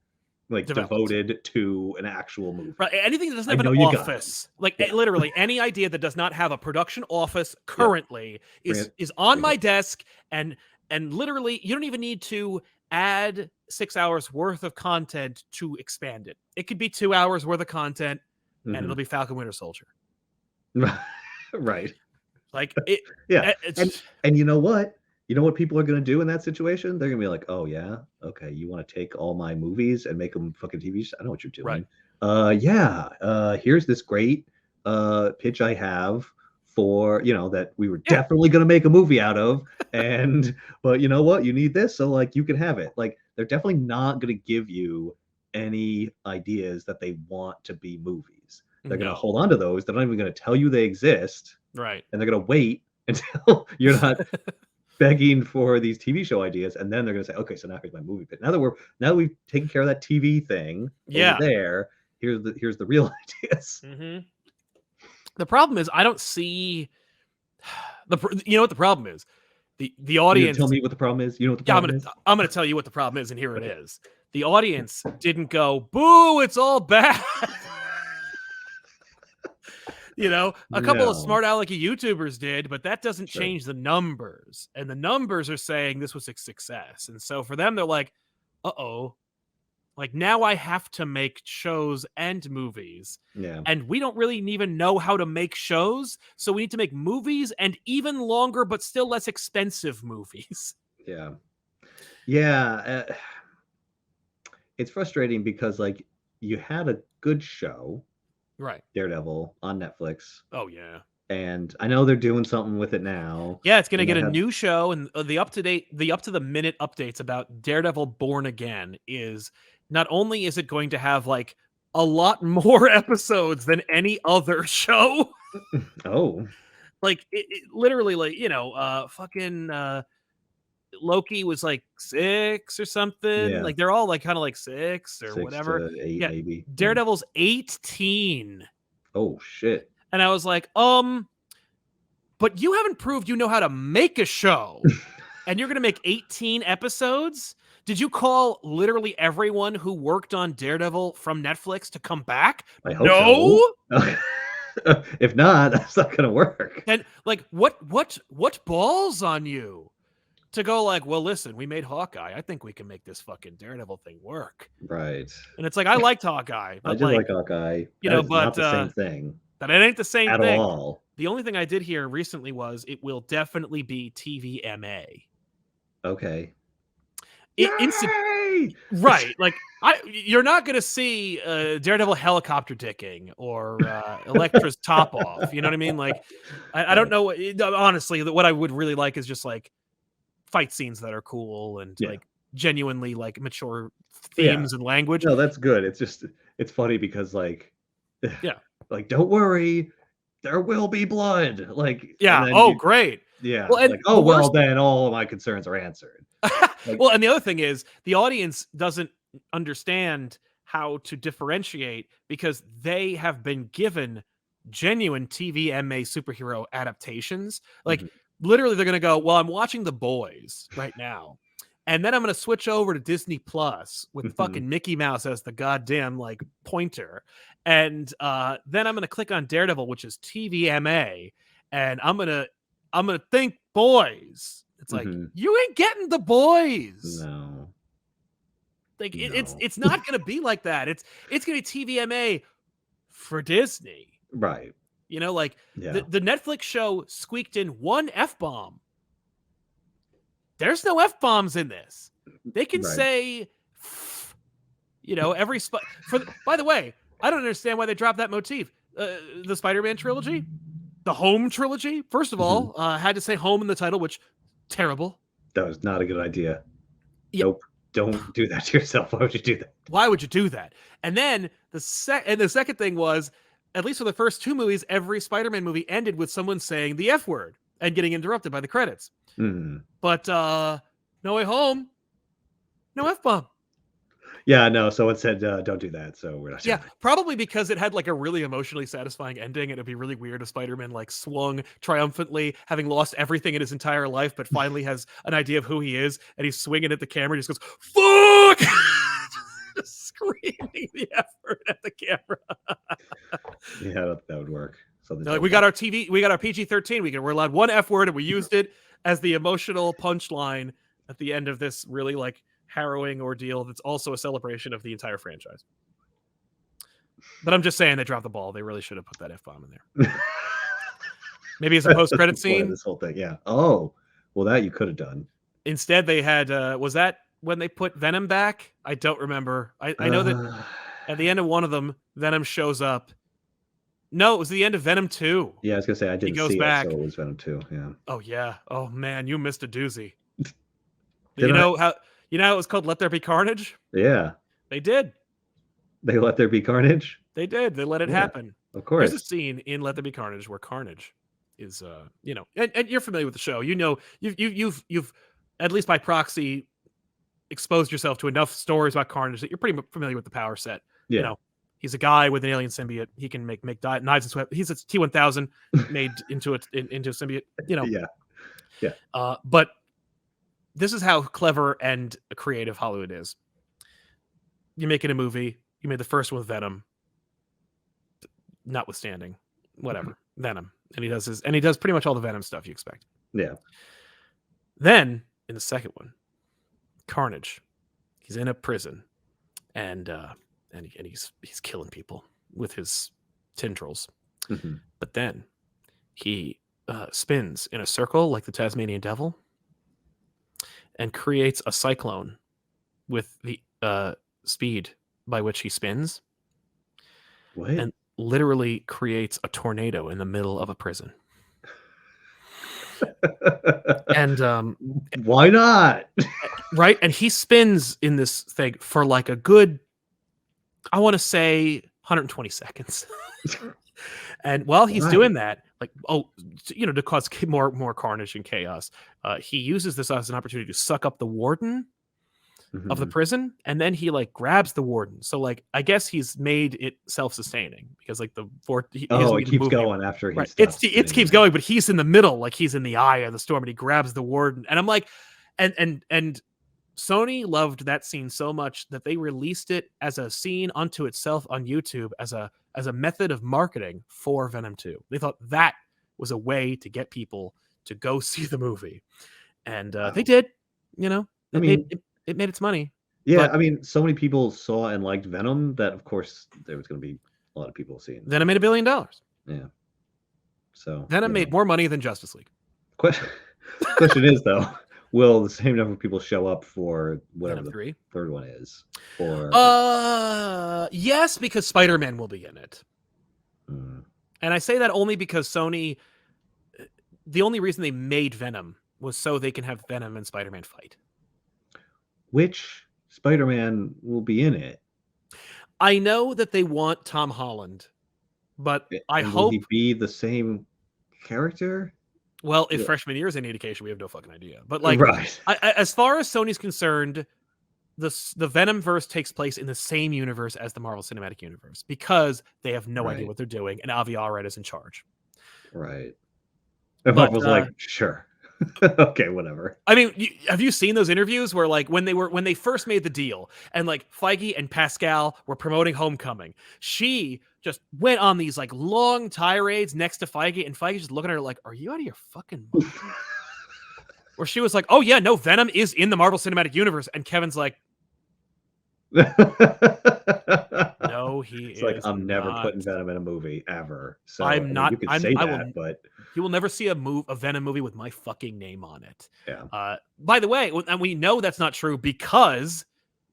like Developed. devoted to an actual movie. Right. Anything that doesn't I have an know you got office, like Yeah. literally any idea that does not have a production office currently Bring is it. on Bring my it. desk, and literally you don't even need to add 6 hours worth of content to expand it. It could be 2 hours worth of content, and it'll Mhm. be Falcon Winter Soldier. Right. Like it. Yeah. It's, And you know what? You know what people are gonna do in that situation? They're gonna be like, "Oh yeah, okay, you want to take all my movies and make them fucking TV shows? I know what you're right. doing. Yeah. Here's this great pitch I have for that we were Yeah. definitely gonna make a movie out of, and but you know what? You need this, so like you can have it. Like they're definitely not gonna give you any ideas that they want to be movies. They're gonna No. hold on to those. They're not even gonna tell you they exist, Right. and they're gonna wait until you're not begging for these TV show ideas, and then they're gonna say, "Okay, so now here's my movie bit. Now that we've taken care of that TV thing Yeah. over there, here's the real ideas." Mm-hmm. The problem is I don't see you know what the problem is? The audience. Tell me what the problem is. You know what the Yeah, problem is? I'm gonna tell you what the problem is, and here it Okay. is. The audience didn't go, "Boo! It's all bad." A couple of No. smart alecky YouTubers did, but that doesn't Sure. change the numbers. And the numbers are saying this was a success. And so for them, they're like, "Uh-oh, like now I have to make shows and movies, Yeah. and we don't really even know how to make shows, so we need to make movies and even longer but still less expensive movies." Yeah. Yeah. It's frustrating because like you had a good show, Right. Daredevil, on Netflix, Oh yeah. and I know they're doing something with it now. Yeah, it's gonna And get they a have new show, and the up to the minute updates about Daredevil Born Again is not only is it going to have like a lot more episodes than any other show, Oh, like it literally, like fucking Loki was like 6 or something. yeah. Like they're all like kind of like 6 or 6 whatever. to 8 Yeah, maybe. Yeah. Daredevil's 18, Oh shit. and I was like, but you haven't proved you know how to make a show. And you're going to make 18 episodes? Did you call literally everyone who worked on Daredevil from Netflix to come back? I hope No. so. If not, that's not gonna work. And like, what balls on you to go like, well, listen, we made Hawkeye. I think we can make this fucking Daredevil thing work. Right. And it's like, I liked Hawkeye, I but did like Hawkeye. That is not the same thing that it ain't the same at thing. all. The only thing I did hear recently was it will definitely be TVMA. Okay. Yay! Right, like you're not gonna see Daredevil helicopter dicking or Elektra's top off. You know what I mean? Like, I don't know. Honestly, what I would really like is just like fight scenes that are cool and like genuinely like mature themes and language. No, that's good. It's just it's funny because like Yeah. like don't worry, there will be blood. Like Yeah. and Oh, great. yeah. Well, and like oh the well, worst- then all of my concerns are answered. Like, well, and the other thing is the audience doesn't understand how to differentiate because they have been given genuine TVMA superhero adaptations. Like literally they're going to go, well, I'm watching The Boys right now. And then I'm going to switch over to Disney Plus with fucking Mickey Mouse as the goddamn like pointer. And then I'm going to click on Daredevil, which is TVMA. And I'm going to think Boys. It's like, you ain't getting The Boys. No. Like it's not going to be like that. It's going to be TVMA for Disney. Right. You know, like Yeah. the Netflix show squeaked in one F-bomb. There's no F-bombs in this. They can Right. say, you know, by the way, I don't understand why they dropped that motif. The Spider-Man trilogy, the Home trilogy, first of Mhm. all, had to say home in the title, which terrible. That was not a good idea. Yeah, Nope. Don't do that to yourself. Why would you do that? why would you do that? And then the second thing was, at least for the first two movies, every Spider-Man movie ended with someone saying the F word and getting interrupted by the credits. Mhm. But No Way Home, no F-bomb. Yeah, no, someone said, "Don't do that," so we're not doing Yeah, it. probably because it had like a really emotionally satisfying ending. It'd be really weird if Spider-Man like swung triumphantly, having lost everything in his entire life, but finally has an idea of who he is, and he's swinging at the camera and just goes, "Fuck!" Just screaming the F word at the camera. Yeah, that would work. Something They're like, we got our TV, we got our PG-13. We're allowed one F word, and we used it as the emotional punchline at the end of this really like harrowing ordeal. That's also a celebration of the entire franchise. But I'm just saying they dropped the ball. They really should have put that F-bomb in there. Maybe as a That's post-credit the point of scene. this whole thing. Yeah. Oh, well, that you could have done. Instead, they had was that when they put Venom back? I don't remember. I know that at the end of one of them, Venom shows up. No, it was the end of Venom 2. Yeah, I was gonna say I He didn't goes see back. it, so it was Venom 2. Yeah. Oh yeah. Oh man, you missed a doozy. Did You I? know how it was called Let There Be Carnage? Yeah. They did. They let there be carnage? They did. They let it Yeah, happen. of There's a course. scene in Let There Be Carnage where Carnage is you know, and you're familiar with the show. You know, you've at least by proxy exposed yourself to enough stories about Carnage that you're pretty familiar with the power set. You Yeah. know, he's a guy with an alien symbiote. He can make knives and sweat. He's a T-1000 made into a symbiote. You know, Yeah. Yeah. but this is how clever and creative Hollywood is. You're making a movie. You made the first one with Venom, notwithstanding, whatever Venom, and he does pretty much all the Venom stuff you expect. Yeah. Then in the second one, Carnage, he's in a prison, and he's killing people with his tendrils. Mhm. But then he spins in a circle like the Tasmanian Devil, and creates a cyclone with the speed by which he spins, What? and literally creates a tornado in the middle of a prison. And Why not? right, and he spins in this thing for like a good, I want to say 120 seconds. And while he's Why? doing that, like, to cause more carnage and chaos, he uses this as an opportunity to suck up the warden of the Mhm. prison, and then he like grabs the warden. So like, I guess he's made it self-sustaining because like he Oh, doesn't it need to keeps move anymore. going after he Right, stops it spinning, keeps yeah. going, but he's in the middle, like he's in the eye of the storm, and he grabs the warden, and I'm like, and Sony loved that scene so much that they released it as a scene unto itself on YouTube as a method of marketing for Venom 2. They thought that was a way to get people to go see the movie, and they Wow. did. You know, I mean, it made its money, yeah, but I mean, so many people saw and liked Venom that, of course, there was gonna be a lot of people seeing Venom made $1 billion. Yeah. So, Venom made more money than Justice League. question question is, though, will the same number of people show up for whatever Venom the 3. third one is? For Yes, because Spider-Man will be in it. Mm. And I say that only because Sony, the only reason they made Venom was so they can have Venom and Spider-Man fight. Which Spider-Man will be in it? I know that they want Tom Holland, but I And will hope, he be the same character? well, if Yeah. freshman year is any indication, we have no fucking idea. But like, Right. as far as Sony's concerned, the Venom verse takes place in the same universe as the Marvel Cinematic Universe because they have no idea Right. what they're doing, and Avi Arad is in charge. Right. And But Marvel's like, "Sure." Okay, whatever. I mean, have you seen those interviews where like when they first made the deal and like Feige and Pascal were promoting Homecoming, she just went on these like long tirades next to Feige, and Feige just looking at her like, "Are you out of your fucking mind?" Where she was like, "Oh yeah, no, Venom is in the Marvel Cinematic Universe," and Kevin's like, No, he It's like, is I'm never not. putting Venom in a movie ever. So, I'm I mean, not. you could say I that, will. but You will never see a Venom movie with my fucking name on it. yeah. By the way, and we know that's not true because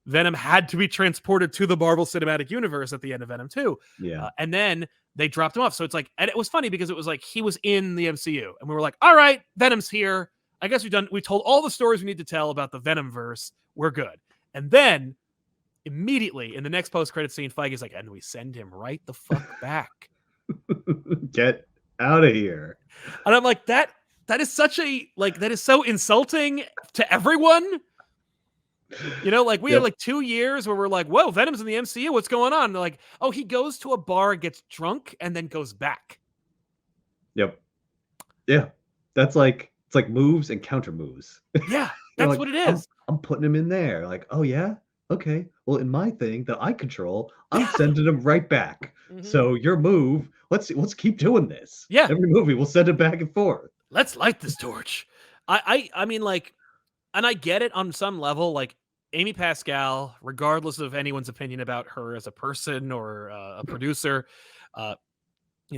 Venom had to be transported to the Marvel Cinematic Universe at the end of Venom 2. Yeah. And then they dropped him off. So it's like, and it was funny because it was like he was in the MCU, and we were like, all right, Venom's here. I guess we told all the stories we need to tell about the Venom verse. We're good. And then immediately in the next post-credit scene, Feige's like, and we send him right the fuck back. Get out of here. And I'm like, that is such a that is so insulting to everyone. You know, like we had Yep. like 2 years where we're like, whoa, Venom's in the MCU. What's going on? And they're like, oh, he goes to a bar, gets drunk, and then goes back. Yep. Yeah. That's like, it's like moves and counter moves. Yeah, They're that's like, what it is. I'm putting him in there. Like, oh yeah? Okay. Well, in my thing that I control, I'm sending him right back. So your move, let's keep doing this. Yeah. Every movie we'll send it back and forth. Let's light this torch. I mean, like, and I get it on some level, like Amy Pascal, regardless of anyone's opinion about her as a person or a producer,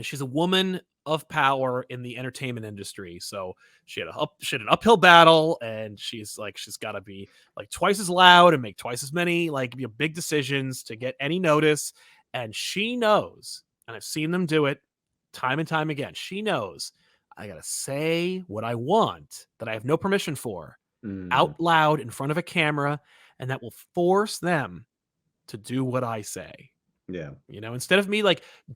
she's a woman of power in the entertainment industry. So she had an uphill battle, and she's got to be like twice as loud and make twice as many big decisions to get any notice. And she knows, and I've seen them do it time and time again. She knows I got to say what I want that I have no permission for out loud in front of a camera, and that will force them to do what I say. Yeah. Instead of me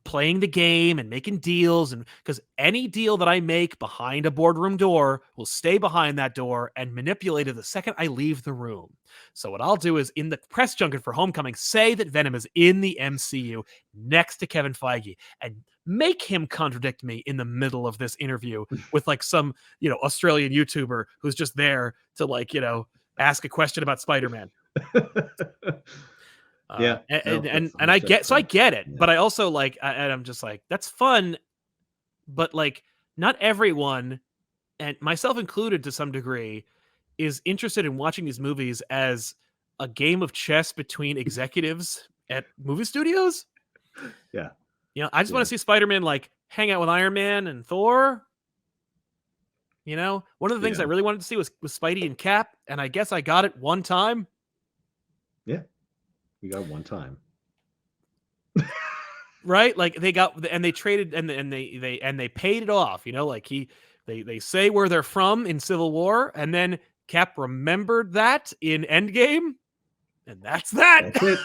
playing the game and making deals, and because any deal that I make behind a boardroom door will stay behind that door and manipulated the second I leave the room. So what I'll do is in the press junket for Homecoming, say that Venom is in the MCU next to Kevin Feige and make him contradict me in the middle of this interview with some, Australian YouTuber who's just there to ask a question about Spider-Man. Yeah. And I get, so I get it, but I also and I'm just like, that's fun, but not everyone, and myself included to some degree, is interested in watching these movies as a game of chess between executives at movie studios. Yeah. I just want to see Spider-Man hang out with Iron Man and Thor. One of the things I really wanted to see was Spidey and Cap, and I guess I got it one time. Yeah. We got one time. Right? They got, and they traded, and they paid it off. They say where they're from in Civil War, and then Cap remembered that in Endgame, and that's that. That's it.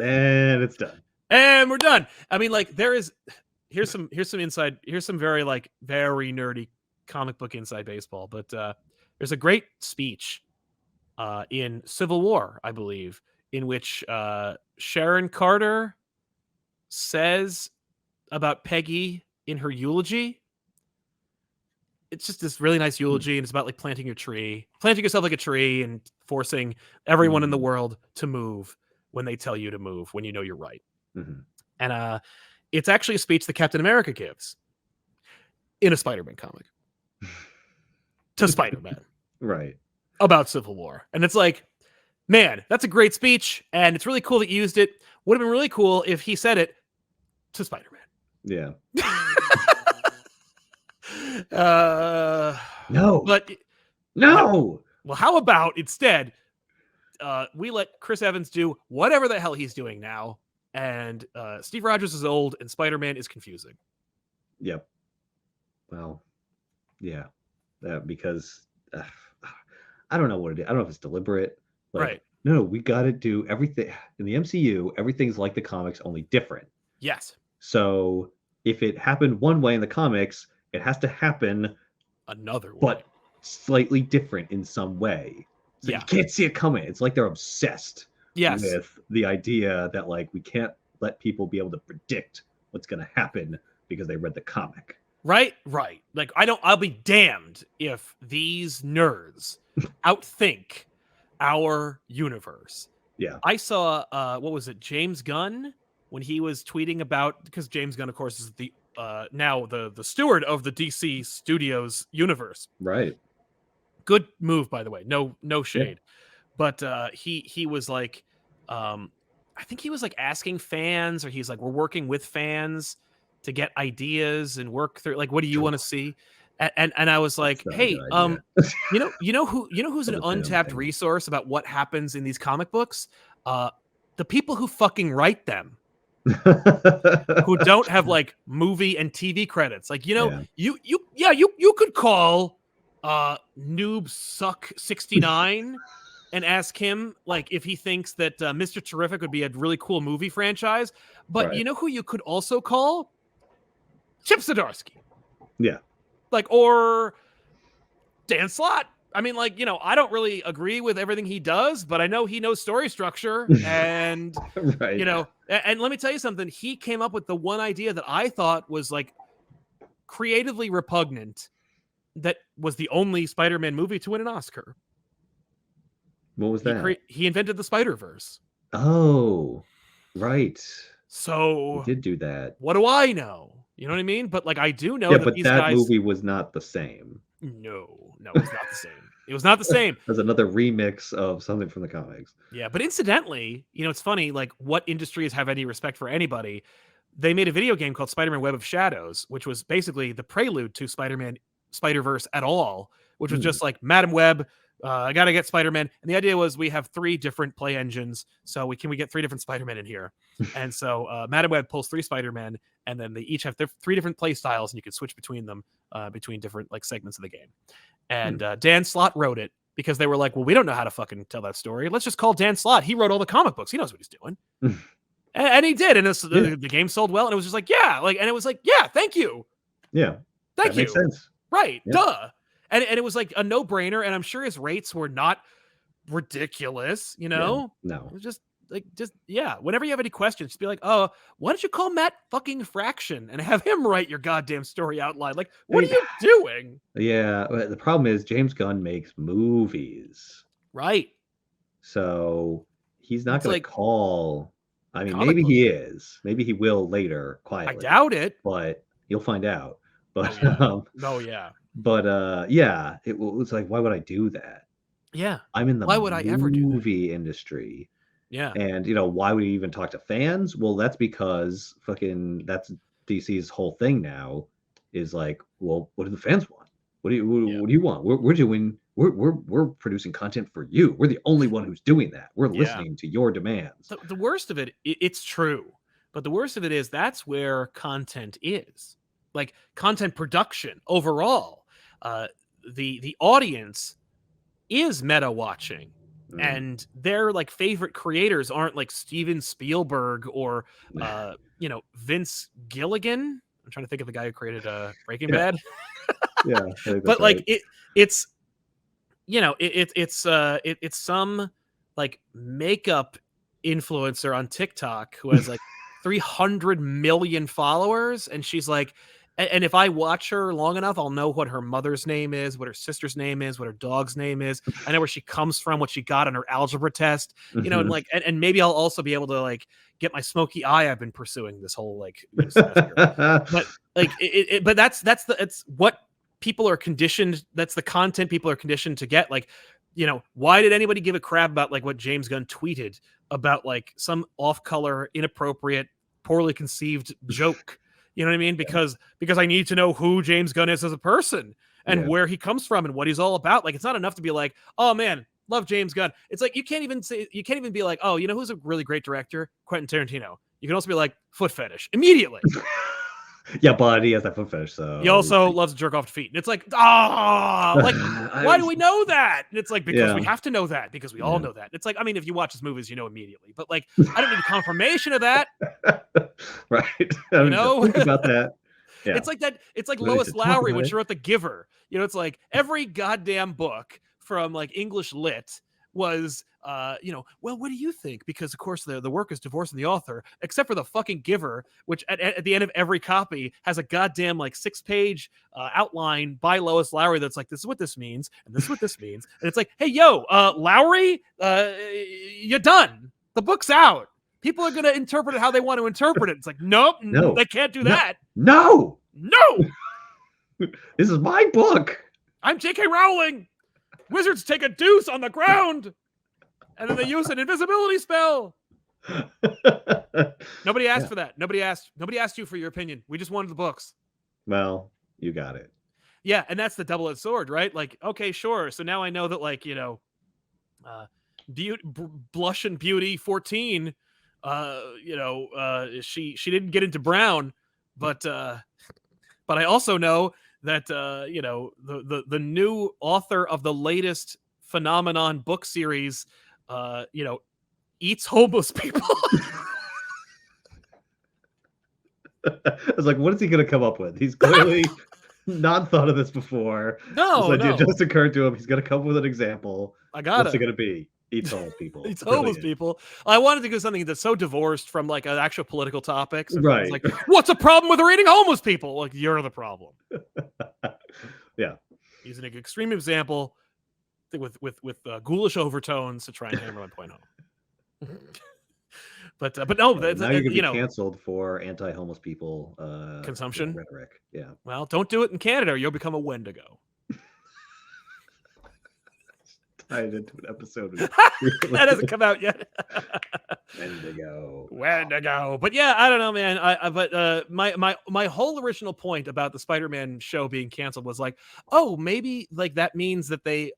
And it's done. And we're done. I mean, here's some inside, here's some very very nerdy comic book inside baseball, but there's a great speech in Civil War, I believe, in which Sharon Carter says about Peggy in her eulogy. It's just this really nice eulogy, and it's about planting yourself like a tree, and forcing everyone in the world to move when they tell you to move, when you know you're right. And it's actually a speech that Captain America gives in a Spider-Man comic to Spider-Man. Right. About Civil War. And it's like, man, that's a great speech, and it's really cool that you used it. Would have been really cool if he said it to Spider-Man. Yeah. No. But no. Well, how about instead we let Chris Evans do whatever the hell he's doing now, and Steve Rogers is old, and Spider-Man is confusing. Yep. Well, yeah. Because I don't know what it is. I don't know if it's deliberate. Right. No, we got to do everything in the MCU. Everything's like the comics, only different. Yes. So if it happened one way in the comics, it has to happen another way, but slightly different in some way. So you can't see it coming. It's like they're obsessed with the idea that we can't let people be able to predict what's going to happen because they read the comic. Right. I'll be damned if these nerds outthink our universe. Yeah. I saw what was it, James Gunn, when he was tweeting about, because James Gunn, of course, is the now the steward of the DC Studios universe. Right. Good move, by the way. No shade. Yeah. But he was like, I think he was like asking fans, or he's like, we're working with fans to get ideas and work through, like, what do you want to see? And I was That's like, not a hey, good idea. who's For an the fan untapped thing. resource about what happens in these comic books? The people who fucking write them, who don't have like movie and TV credits. Like, Yeah. you could call Noob Suck 69 and ask him like if he thinks that Mr. Terrific would be a really cool movie franchise. But Right. you know who you could also call? Chip Zdarsky. Yeah. Like, or Dan Slott. I mean, like, I don't really agree with everything he does, but I know he knows story structure. And, Right. and let me tell you something. He came up with the one idea that I thought was like creatively repugnant, that was the only Spider-Man movie to win an Oscar. What was that? He invented the Spider-Verse. Oh, right. He So did do that. what do I know? You know what I mean? But like, I do know Yeah, that but these that guys. movie was not the same. No, it was not the same. It was not the same. That's another remix of something from the comics. Yeah, but incidentally, it's funny, like, what industries have any respect for anybody? They made a video game called Spider-Man Web of Shadows, which was basically the prelude to Spider-Man Spider-Verse at all, which was Hmm. just like, Madam Web, I gotta get Spider-Man. And the idea was, we have 3 different play engines, so we get 3 different Spider-Man in here. And so Madam Web pulls 3 Spider-Man, and then they each have 3 different play styles, and you can switch between them, between different like segments of the game. And Dan Slott wrote it, because they were like, well, we don't know how to fucking tell that story. Let's just call Dan Slott. He wrote all the comic books. He knows what he's doing. And he did. And the game sold well. And it was just like, yeah. Like, and it was like, yeah, thank you. Yeah. Thank That makes you. sense. Right. Yeah. Duh. And it was like a no-brainer. And I'm sure his rates were not ridiculous, Yeah. It No. was just yeah. Whenever you have any questions, just be like, oh, why don't you call Matt fucking Fraction and have him write your goddamn story outline? Like, what are you doing? Yeah, but the problem is James Gunn makes movies. Right. So he's not It's going to like call. I mean, comic maybe book. he is. Maybe he will later, I quietly, doubt it. but you'll find out. But Oh yeah. yeah, it was like, why would I do that? Yeah. I'm in the Why would I ever do that? movie industry. Yeah. And why would he even talk to fans? Well, that's because that's DC's whole thing now, is like, well, what do the fans want? What do you want? We're producing content for you. We're the only one who's doing that. We're listening to your demands. The worst of it's true. But the worst of it is, that's where content is. Like, content production overall. The audience is meta watching. And their like favorite creators aren't like Steven Spielberg or Vince Gilligan. I'm trying to think of the guy who created Breaking Bad. Yeah, I think But that's like right. it's it's some like makeup influencer on TikTok who has like 300 million followers, and she's like, and if I watch her long enough, I'll know what her mother's name is, what her sister's name is, what her dog's name is. I know where she comes from, what she got on her algebra test, and like, and maybe I'll also be able to like get my smoky eye I've been pursuing this whole like semester. But like, but it's what people are conditioned. That's the content people are conditioned to get. Like, why did anybody give a crap about like what James Gunn tweeted about like some off-color, inappropriate, poorly conceived joke? You know what I mean? Because I need to know who James Gunn is as a person and where he comes from and what he's all about. Like, it's not enough to be like, oh man, love James Gunn. It's like, you can't even be like, oh, who's a really great director? Quentin Tarantino. You can also be like, foot fetish immediately. Yeah, but he has that foot fetish, so He also loves to jerk off to feet. And it's like, like, why do we know that? And it's like, because we have to know that, because we all know that. It's like, I mean, if you watch his movies, you know immediately. But like, I don't need a confirmation of that. Right. Think about that. Yeah. It's like that. It's like Lois Lowry when she wrote The Giver. It's like every goddamn book from like English lit was, well, what do you think? Because of course the work is divorcing the author, except for The fucking Giver, which at the end of every copy has a goddamn like 6-page outline by Lois Lowry that's like, this is what this means, and this is what this means, and it's like, hey, yo, Lowry, you're done. The book's out. People are going to interpret it how they want to interpret it. It's like, nope, no, they can't do that. No. This is my book. I'm J.K. Rowling. Wizards take a deuce on the ground, and then they use an invisibility spell. Nobody asked Yeah. for that. Nobody asked you for your opinion. We just wanted the books. Well, you got it. Yeah, and that's the double-edged sword, right? Like, okay, sure. So now I know that, like, uh, Blush and Beauty 14, she didn't get into Brown, but I also know that the new author of the latest Phenomenon book series, eats homeless people. I was like, what is he going to come up with? He's clearly not thought of this before. This No, idea no, just occurred to him. He's going to come up with an example. I What's it gotta. going to be? Eats homeless people. It's homeless Brilliant. people. I wanted to do something that's so divorced from like an actual political topic. So it's Right. like, what's a problem with her eating homeless people? Like, you're the problem. Yeah. Using an extreme example with ghoulish overtones to try and hammer my point home. but no, Now you're going to be you know, canceled for anti-homeless people consumption rhetoric. Yeah. Well, don't do it in Canada, or you'll become a Wendigo. Tied into an episode. That hasn't come out yet. Wendigo. But yeah, I don't know, man. My whole original point about the Spider-Man show being canceled was like, oh, maybe like that means that they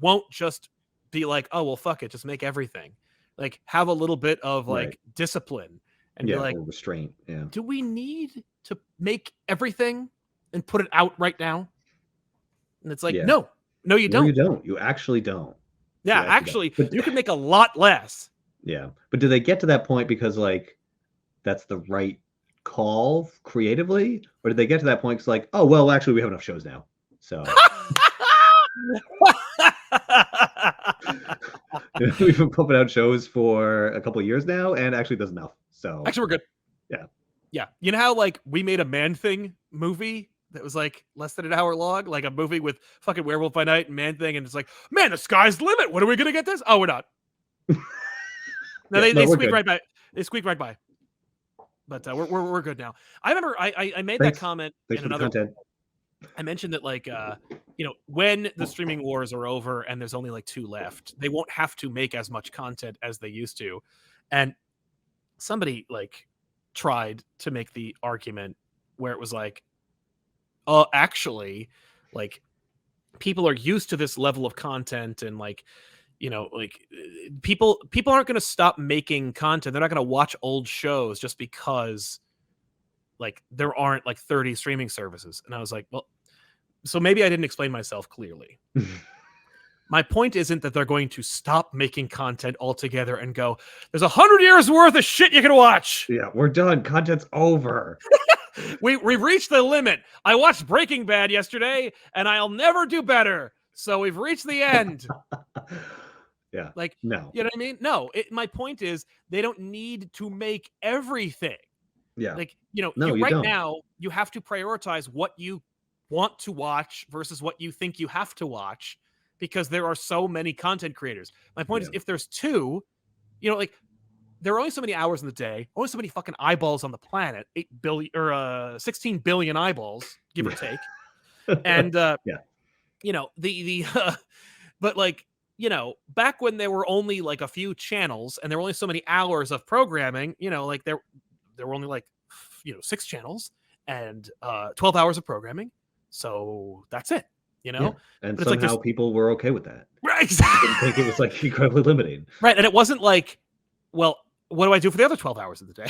won't just be like, oh well, fuck it, just make everything. Like, have a little bit of like Right. discipline and be like, or restraint. Yeah. do we need to make everything and put it out right now? And it's like, Yeah. no, you don't. No, you don't. You actually don't. Yeah, You actually, don't. But, you can make a lot less. yeah. But do they get to that point because like that's the right call creatively? Or did they get to that point because like, oh well, actually we have enough shows now. So we've been pumping out shows for a couple of years now, and actually there's enough. So actually, we're good. Yeah. Yeah. You know how like we made a Man-Thing movie that was like less than an hour long, like a movie with fucking Werewolf by Night and Man-Thing, and it's like, man, the sky's the limit. When are we gonna get this? Oh, we're not. No, Yeah, they we're squeak good. right by. They squeak right by. But we're good now. I remember I made that comment Thanks in for the another. content. I mentioned that like when the streaming wars are over and there's only like 2 left, they won't have to make as much content as they used to. And somebody like tried to make the argument where it was like, actually, like people are used to this level of content, and like, people aren't going to stop making content. They're not going to watch old shows just because like there aren't like 30 streaming services. And I was like, well, so maybe I didn't explain myself clearly. My point isn't that they're going to stop making content altogether and go, there's 100 years worth of shit you can watch. Yeah, we're done. Content's over. We've reached the limit. I watched Breaking Bad yesterday, and I'll never do better. So we've reached the end. Yeah. Like, no. You know what I mean? No, my point is they don't need to make everything. Yeah. Like, you right don't. now, you have to prioritize what you want to watch versus what you think you have to watch, because there are so many content creators. My point is, if there's 2, like there are only so many hours in the day, only so many fucking eyeballs on the planet, 8 billion or 16 billion eyeballs, give or take. And but like, back when there were only like a few channels and there were only so many hours of programming, like there were only like 6 channels and 12 hours of programming. So that's it. And but somehow like people were okay with that. Right, exactly. I think it was like incredibly limiting. Right, and it wasn't like, well, what do I do for the other 12 hours of the day?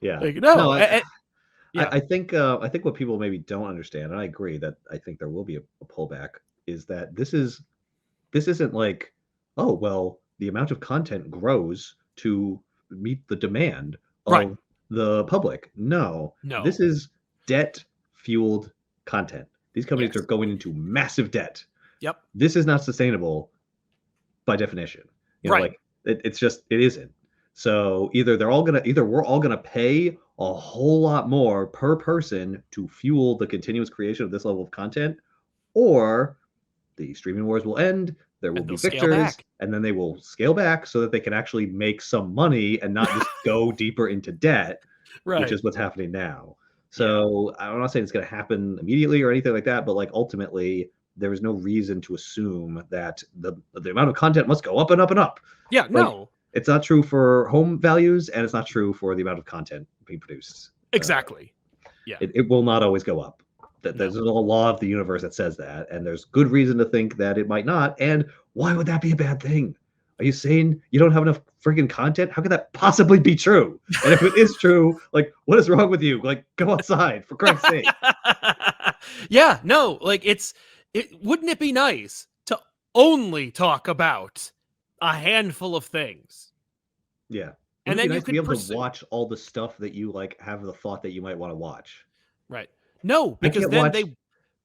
Yeah. Like, no, I think what people maybe don't understand, and I agree that I think there will be a pullback, is that this isn't like, oh well, the amount of content grows to meet the demand of the public. No, this is debt-fueled content. These companies are going into massive debt. Yep. This is not sustainable by definition. Like it isn't. So either we're all gonna pay a whole lot more per person to fuel the continuous creation of this level of content, or the streaming wars will end. There will be victors, and then they will scale back so that they can actually make some money and not just go deeper into debt, which is what's happening now. So I'm not saying it's going to happen immediately or anything like that, but like ultimately, there is no reason to assume that the amount of content must go up and up and up. Yeah, Like, no. it's not true for home values, and it's not true for the amount of content being produced. Exactly. Yeah. It will not always go up. That there's a law of the universe that says that, and there's good reason to think that it might not. And why would that be a bad thing? Are you saying you don't have enough freaking content? How could that possibly be true? And if it is true, like, what is wrong with you? Like, go outside, for Christ's sake. Yeah, no, like wouldn't it be nice to only talk about a handful of things? Yeah. And then you nice to be could able to watch all the stuff that you like have the thought that you might want to watch. Right. No, I because can't then watch they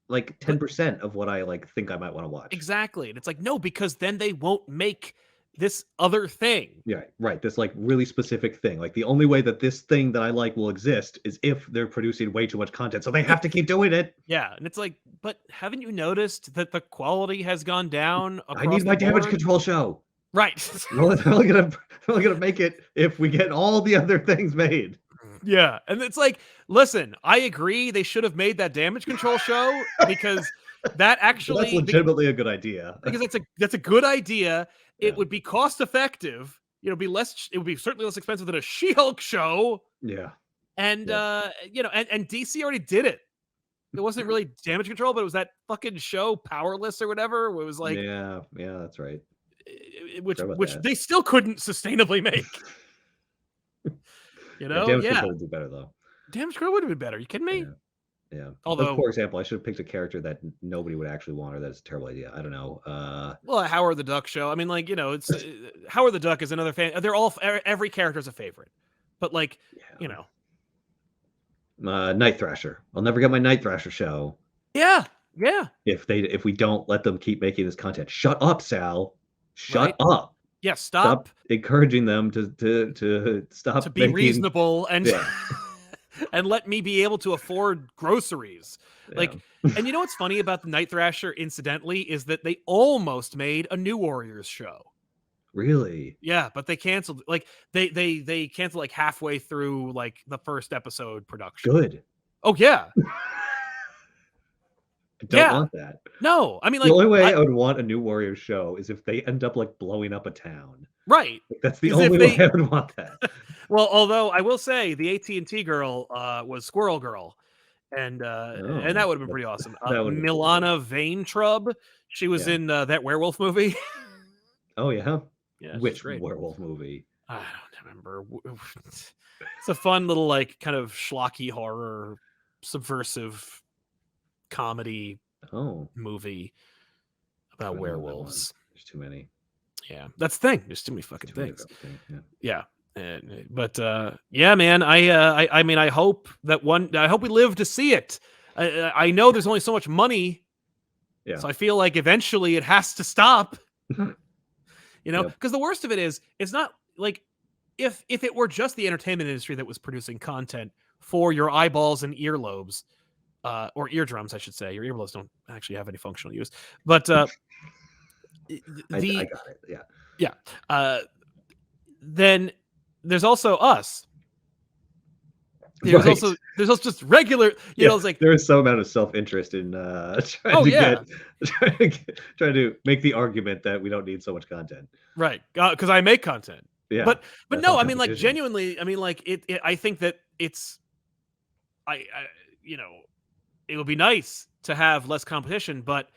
like but 10% of what I like think I might want to watch. exactly. And it's like, no, because then they won't make this other thing. Yeah, right. This like really specific thing. Like the only way that this thing that I like will exist is if they're producing way too much content. So they have to keep doing it. Yeah. And it's like, but haven't you noticed that the quality has gone down I across need my the damage board? control show. Right. Well, they're only gonna make it if we get all the other things made. Yeah. And it's like, listen, I agree they should have made that damage control show because that Well, actually that's legitimately a good idea. because that's a good idea. Yeah. It would be cost effective. It would be certainly less expensive than a She-Hulk show. Yeah. And Yeah. and DC already did it. It wasn't really damage control, but it was that fucking show Powerless or whatever. Where it was like Yeah, that's right. which Sorry about which that. they still couldn't sustainably make. Damage control would do better though. Damage control would have been better. You kidding me? Yeah. Although, for example, I should have picked a character that nobody would actually want, or that's a terrible idea. I don't know. well, a Howard the Duck show. I mean, like, it's Howard the Duck is another fan. They're all every character is a favorite, but like, Night Thrasher. I'll never get my Night Thrasher show. Yeah. If we don't let them keep making this content. Shut up, Sal. Shut Right? up. Yeah, stop encouraging them to stop to be reasonable and Yeah. and let me be able to afford groceries. Like, and you know what's funny about the Night Thrasher, incidentally, is that they almost made a New Warriors show. Really? Yeah, but they canceled. Like they canceled like halfway through like the first episode production. Good. Oh yeah. I don't want that. No, I mean, like, the only way I would want a New Warriors show is if they end up like blowing up a town. Right. Like, that's the only way I would want that. Well, although I will say the AT&T girl was Squirrel Girl, and that would have been pretty awesome. Milana Vaintrub, she was in that werewolf movie. Oh yeah. Yeah. Which werewolf movie? I don't remember. It's a fun little like kind of schlocky horror, subversive comedy movie about werewolves. There's too many. Yeah, that's the thing. There's too many fucking things. Yeah. But yeah, man, I mean, I hope we live to see it. I know there's only so much money. Yeah. So I feel like eventually it has to stop. Because the worst of it is, it's not like if it were just the entertainment industry that was producing content for your eyeballs and earlobes, or eardrums, I should say. Your earlobes don't actually have any functional use, but I got it. Yeah. Then there's also us. There's also just regular, it's like there is some amount of self-interest in trying to make the argument that we don't need so much content. Right. Because I make content. Yeah. But no, I mean, like, genuinely, I mean, like, I think that it's it would be nice to have less competition, but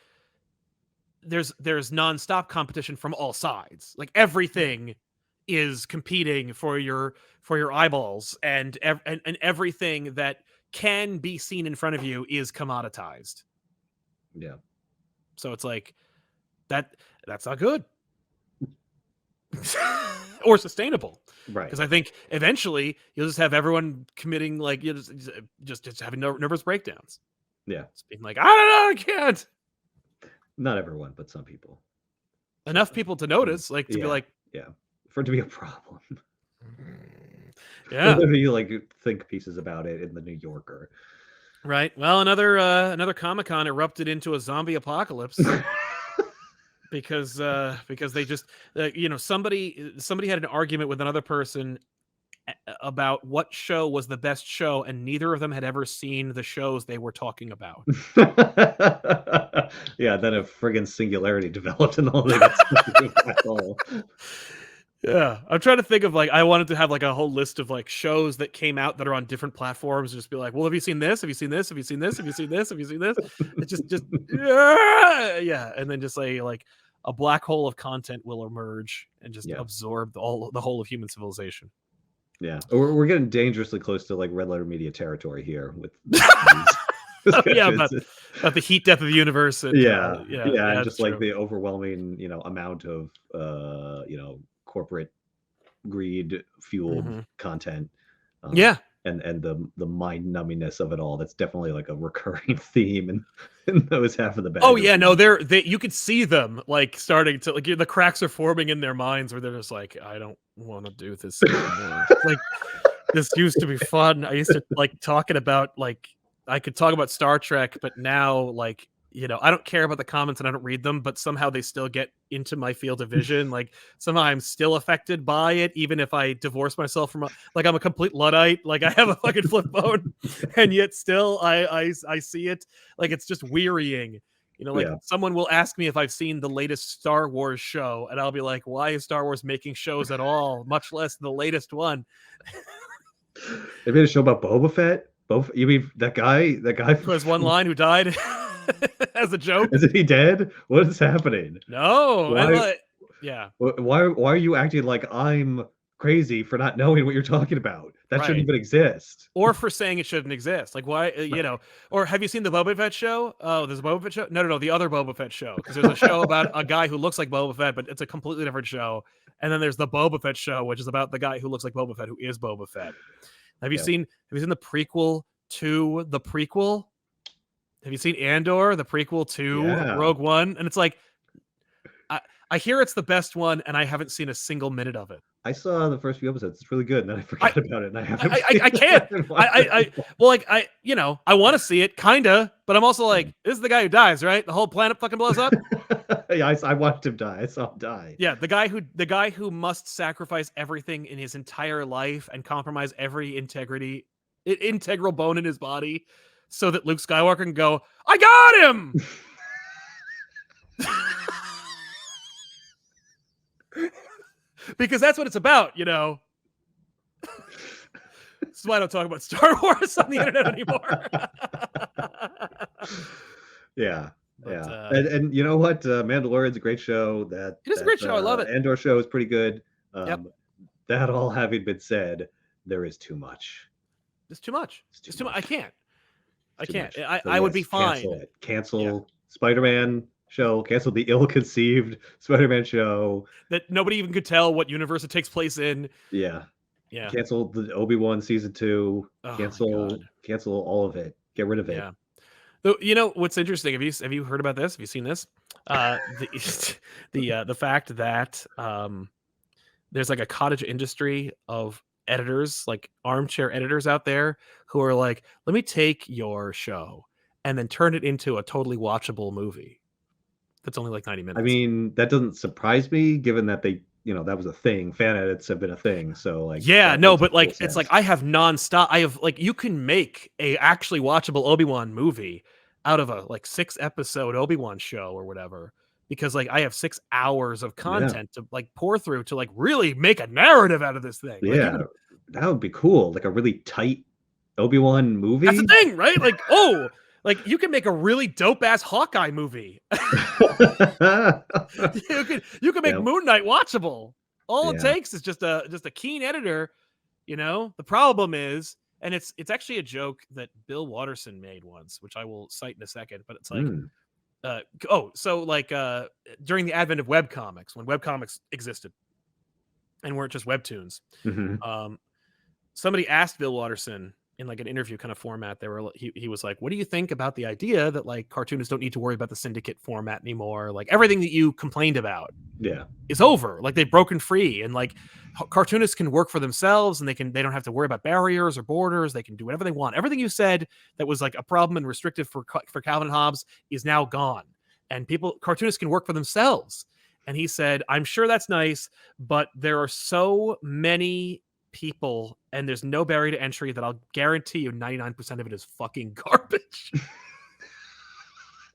there's nonstop competition from all sides. Like, everything is competing for your eyeballs, and everything that can be seen in front of you is commoditized. Yeah. So it's like that's not good. Or sustainable, right? Because I think eventually you'll just have everyone committing, like, just having nervous breakdowns. Yeah, it's being like, I don't know, I can't. Not everyone, but some people. Enough people to notice, like, to be like, for it to be a problem. Yeah, you like think pieces about it in the New Yorker. Right. Well, another Comic-Con erupted into a zombie apocalypse. Because they just somebody had an argument with another person about what show was the best show, and neither of them had ever seen the shows they were talking about. Yeah, then a friggin' singularity developed and all they got stuck into a black hole. Yeah, I'm trying to think of like I wanted to have like a whole list of like shows that came out that are on different platforms. And just be like, well, have you seen this? Have you seen this? Have you seen this? Have you seen this? Have you seen this? It's just yeah, and then just say like a black hole of content will emerge and just Yeah. absorb the whole of human civilization. Yeah, we're getting dangerously close to like red letter media territory here with Yeah, about the heat death of the universe. And, yeah, yeah, and just like true. the overwhelming, amount of corporate greed fueled content. Yeah. And the mind numbiness of it all. That's definitely like a recurring theme in those half of the bag. Oh yeah, no, they you could see them like starting to like the cracks are forming in their minds where they're just like, I don't want to do this anymore. Like this used to be fun. I used to like talking about like I could talk about Star Trek, but now like I don't care about the comments and I don't read them, but somehow they still get into my field of vision. Like somehow I'm still affected by it, even if I divorce myself from like I'm a complete Luddite. Like I have a fucking flip phone, and yet still I see it. Like it's just wearying. Like someone will ask me if I've seen the latest Star Wars show, and I'll be like, why is Star Wars making shows at all, much less the latest one? They made a show about Boba Fett. You mean that guy who has one line who died as a joke? Isn't he dead? What is happening? No. Why, yeah. Why are you acting like I'm crazy for not knowing what you're talking about? That shouldn't even exist. Or for saying it shouldn't exist. Like why, or have you seen the Boba Fett show? Oh, there's a Boba Fett show? No, the other Boba Fett show. Because there's a show about a guy who looks like Boba Fett, but it's a completely different show. And then there's the Boba Fett show, which is about the guy who looks like Boba Fett, who is Boba Fett. Have you seen the prequel to the prequel? Have you seen Andor, the prequel to Rogue One? And it's like, I hear it's the best one, and I haven't seen a single minute of it. I saw the first few episodes. It's really good, and then I forgot about it, and I haven't. I can't. I want to see it, kinda, but I'm also like, this is the guy who dies, right? The whole planet fucking blows up. Yeah, I watched him die. I saw him die. Yeah, the guy who must sacrifice everything in his entire life and compromise every integral bone in his body, so that Luke Skywalker can go, I got him. Because that's what it's about, This is why I don't talk about Star Wars on the internet anymore. Yeah. And you know what? Mandalorian's a great show. It is a great show. I love it. Andor show is pretty good. Yep. That all having been said, there is too much. It's too much. It's too much. I can't. So I would be fine. Cancel Spider-Man show. Cancel the ill-conceived Spider-Man show that nobody even could tell what universe it takes place in. Yeah. Cancel the Obi-Wan season 2. Cancel all of it. Get rid of it. Yeah. Though, what's interesting? Have you heard about this? Have you seen this? The fact that there's like a cottage industry of editors, like armchair editors out there, who are like, let me take your show and then turn it into a totally watchable movie that's only like 90 minutes. I mean, that doesn't surprise me, given that they, that was a thing. Fan edits have been a thing. So like, but like, it's like I have nonstop. I have like, you can make a actually watchable Obi-Wan movie out of a like 6-episode Obi-Wan show or whatever, because like I have 6 hours of content to like pour through to like really make a narrative out of this thing. Yeah, that would be cool. Like a really tight Obi-Wan movie. That's the thing, right? Like, like you can make a really dope ass Hawkeye movie. you can make Moon Knight watchable. All it takes is just a keen editor. The problem is, and it's actually a joke that Bill Watterson made once, which I will cite in a second. But it's like, during the advent of webcomics, when webcomics existed and weren't just webtoons, somebody asked Bill Watterson in like an interview kind of format, he was like, what do you think about the idea that like cartoonists don't need to worry about the syndicate format anymore? Like everything that you complained about is over. Like they've broken free, and like cartoonists can work for themselves, and they don't have to worry about barriers or borders. They can do whatever they want. Everything you said that was like a problem and restrictive for Calvin and Hobbes is now gone. And cartoonists can work for themselves. And he said, I'm sure that's nice, but there are so many people, and there's no barrier to entry, that I'll guarantee you 99% of it is fucking garbage.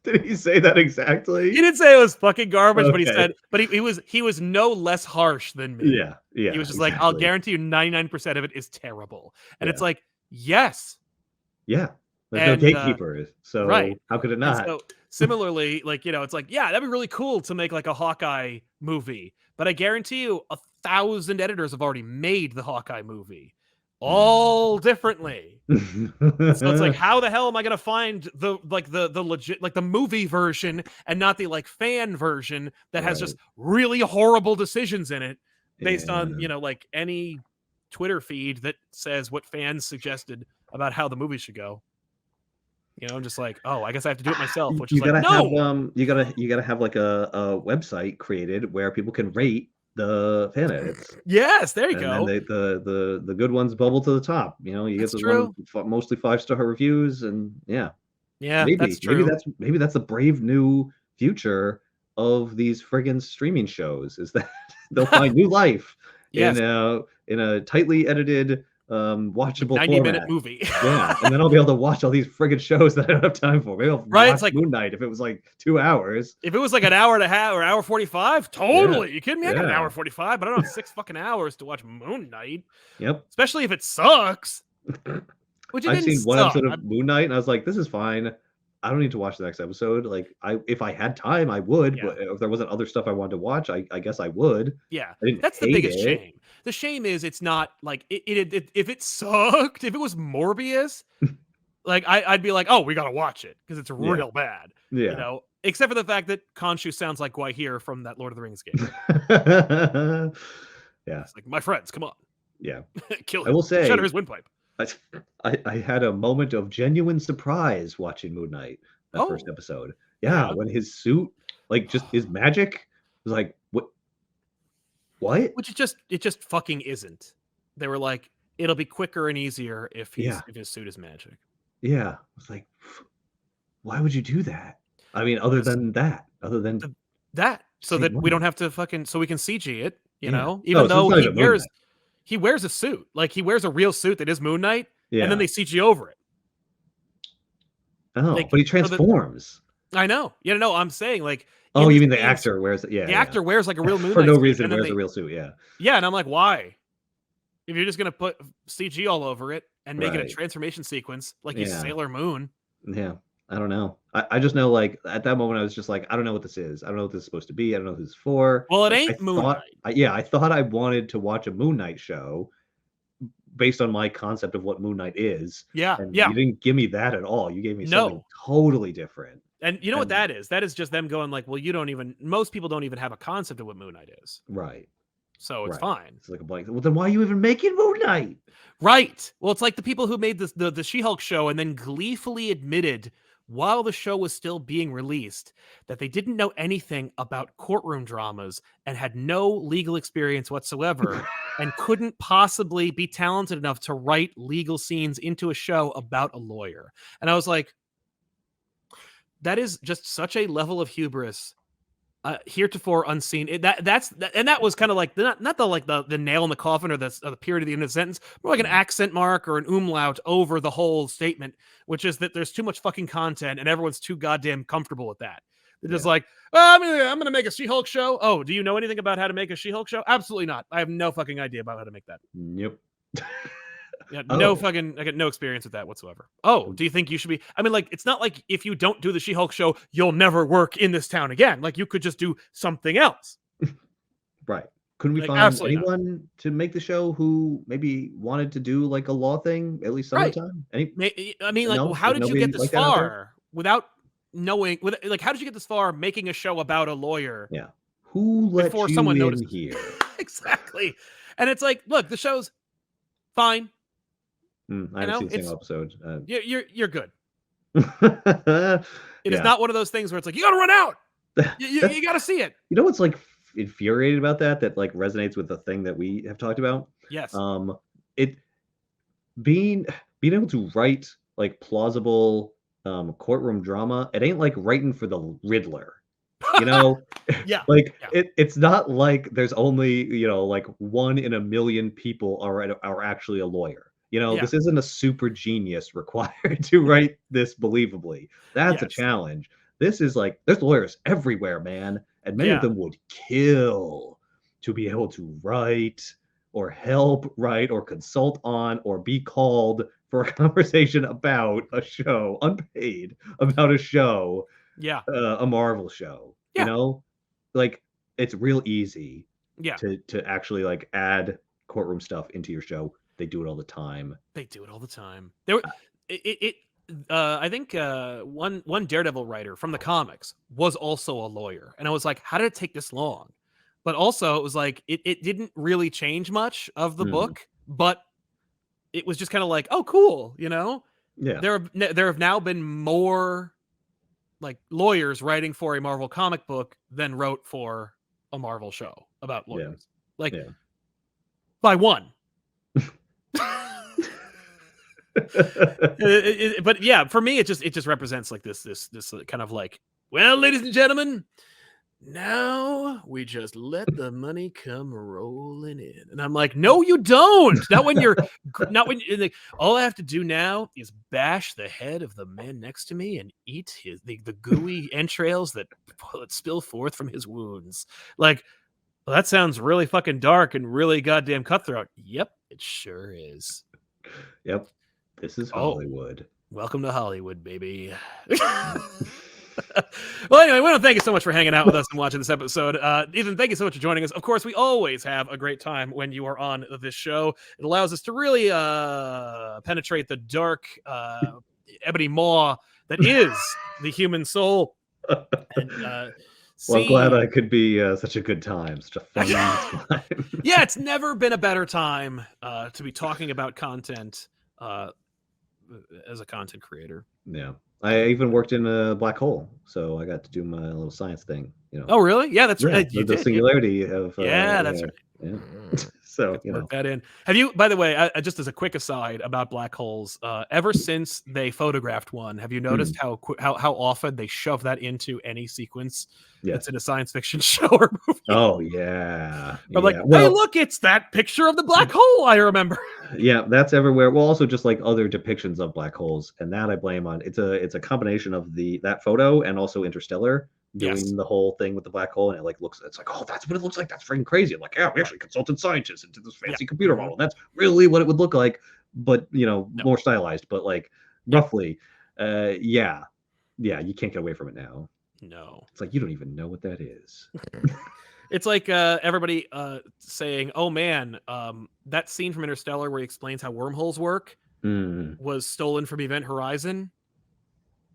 Did he say that He exactly? didn't say it was fucking garbage, but he Okay. said, but he was no less harsh than me. Yeah, He yeah, was just like, "I'll exactly. guarantee you 99% of it is terrible." And it's Yeah, like, yes. yeah. There's no And gatekeepers, right. so how could it And not? so similarly, like, it's like, yeah, that'd be really cool to make like a Hawkeye movie. But I guarantee you 1,000 editors have already made the Hawkeye movie all differently. And so it's like, how the hell am I gonna find the legit, like, the movie version, and not the like fan version that has just Right. really horrible decisions in it, based on Yeah. like any Twitter feed that says what fans suggested about how the movie should go. I'm just like, oh, I guess I have to do it myself, which is You like, gotta have, no. you gotta have, like, a website created where people can rate the fan edits, Yes, there you and then go. the good ones bubble to the top, you get That's the one true. mostly five-star reviews, and yeah. Yeah, that's Maybe true. that's the brave new future of these friggin' streaming shows, is that they'll find new life Yes, in a tightly edited, like watchable 90-minute format. movie. Yeah, and then I'll be able to watch all these friggin' shows that I don't have time for. Maybe I'll Right? It's watch like, Moon Knight if it was, like, 2 hours. if it was like an hour and a half or hour 45, Yeah, totally. You kidding me? I got an hour yeah, 45, but I don't have 6 fucking hours to watch Moon Knight, yep. especially if it sucks, which it I've didn't seen one suck. episode of Moon Knight, and I was like, "This is fine. I don't need to watch the next episode." Like, if I had time, I would, Yeah. but if there wasn't other stuff I wanted to watch, I guess I would. Yeah, I didn't that's the hate biggest it. shame. The shame is it's not like if it sucked, if it was Morbius, like I'd be like, "Oh, we gotta watch it because it's Yeah, real bad," yeah. Except for the fact that Khonshu sounds like Gwahir from that Lord of the Rings game. Yeah, It's like, "My friends, come on, yeah. kill I him, will shatter say, his windpipe." I I had a moment of genuine surprise watching Moon Knight, that first Oh, episode. Yeah, yeah. when his suit, like, just is magic. I was like, What?" Which it just fucking isn't. They were like, "It'll be quicker and easier if Yeah, his suit is magic." yeah. I was like, "Why would you do that?" I mean, other Just than that, other than th that so save that we don't money. have to fucking so we can CG it, Yeah. Oh, even so it's though not even Moon Knight. he wears a suit. Like, he wears a real suit that is Moon Knight, and then Yeah. they CG over it. Oh, Like, but he so that transforms. I know. Yeah, no, I'm saying, like, Oh, in you the mean the scenes, actor wears it? Yeah, the yeah. actor wears, like, a real Moon For Knight no suit, reason and then wears a they real suit, yeah. yeah, and I'm like, "Why? If you're just gonna put CG all over it and make it a Right. transformation sequence like he's Yeah, Sailor Moon." yeah. I don't know. I just know, like, at that moment, I was just like, "I don't know what this is. I don't know what this is supposed to be. I don't know who this is for." Well, it Like, ain't Moon Knight. I thought I wanted to watch a Moon Knight show based on my concept of what Moon Knight is, Yeah, and yeah. you didn't give me that at all. You gave me something No. totally different. And you know what And that is? That is just them going like, "Well, you don't even most people don't even have a concept of what Moon Knight is. right, So it's right. fine." It's like a blank. Well, then why are you even making Moon Knight? Right. Well, it's like the people who made the She-Hulk show and then gleefully admitted while the show was still being released that they didn't know anything about courtroom dramas and had no legal experience whatsoever and couldn't possibly be talented enough to write legal scenes into a show about a lawyer. And I was like, that is just such a level of hubris heretofore unseen. And that was kind of like not the like the nail in the coffin or the period of the end of the sentence, more like an Mm, accent mark or an umlaut over the whole statement, which is that there's too much fucking content and everyone's too goddamn comfortable with that. They're just yeah. like, oh, I'm gonna make a She-Hulk show. Oh, do you know anything about how to make a She-Hulk show? Absolutely not. I have no fucking idea about how to make that. Yep. Yeah, no Oh, fucking, I got no experience with that whatsoever. Oh, do you think you should be? I mean, like, it's not like if you don't do the She-Hulk show, you'll never work in this town again. Like, you could just do something else. right. Couldn't we Like, find absolutely not. anyone to make the show who maybe wanted to do, like, a law thing at least some of Right. the time? Any I mean, like, well, no? how There's did you nobody get this like that out there? far without knowing? Like, how did you get this far making a show about a lawyer Yeah. Who let before you someone in notices? here? Exactly. And it's like, look, the show's fine. I haven't seen a single It's episode. you're good. It is Yeah. not one of those things where it's like you got to run out. You got to see it. You know what's, like, infuriating about that, like, resonates with the thing that we have talked about? Yes. It being being able to write, like, plausible, courtroom drama, it ain't like writing for the Riddler. You know, Yeah. like Yeah. it's not like there's only, like 1 in a million people are actually a lawyer. Yeah. This isn't a super genius required to write this believably. That's a Yes. challenge. This is like there's lawyers everywhere, man, and many of Yeah. them would kill to be able to write or help write or consult on or be called for a conversation about a show, unpaid, about a show, Yeah. a Marvel show, Yeah. Like, it's real easy Yeah. to actually, like, add courtroom stuff into your show. They do it all the time. They do it all the time. There were it I think one Daredevil writer from the comics was also a lawyer. And I was like, how did it take this long? But also it was like it didn't really change much of the Mm, book, but it was just kind of like, oh, cool, yeah, There have now been more like lawyers writing for a Marvel comic book than wrote for a Marvel show about yeah, lawyers. Like yeah. by one. But yeah, for me, it just represents like this kind of like, well, ladies and gentlemen, now we just let the money come rolling in, and I'm like, no, you don't. Not when you're like, all I have to do now is bash the head of the man next to me and eat the gooey entrails that spill forth from his wounds. Like, well, that sounds really fucking dark and really goddamn cutthroat. Yep, it sure is. Yep. This is Oh, Hollywood. welcome to Hollywood, baby. Well, anyway, we want to thank you so much for hanging out with us and watching this episode. Ethan, thank you so much for joining us. Of course, we always have a great time when you are on this show. It allows us to really penetrate the dark ebony maw that is the human soul. And Well, I'm glad I could be such a good time, such a fun time. Yeah, it's never been a better time to be talking about content as a content creator. Yeah. I even worked in a black hole, so I got to do my little science thing, Oh, really? Yeah, that's right. the You did. singularity of Yeah, that's right. yeah. So, Work that in. Have you, by the way, just as a quick aside about black holes, ever since they photographed one, have you noticed how often they shove that into any sequence that's Yes. in a science fiction show or movie? Oh, yeah. I'm like, Yeah. hey, Well, look, it's that picture of the black hole I remember. yeah, that's everywhere. Well, also just like other depictions of black holes, and that I blame on it's a combination of that photo and also Interstellar Yes. doing the whole thing with the black hole, and it's like, oh, that's what it looks like. That's freaking crazy. I'm like, yeah, we actually consulted scientists into this fancy computer model. That's really what it would look like, but more stylized. But like roughly, yeah, you can't get away from it now. No. It's like you don't even know what that is. It's like everybody saying, oh man, that scene from Interstellar where he explains how wormholes work was stolen from Event Horizon.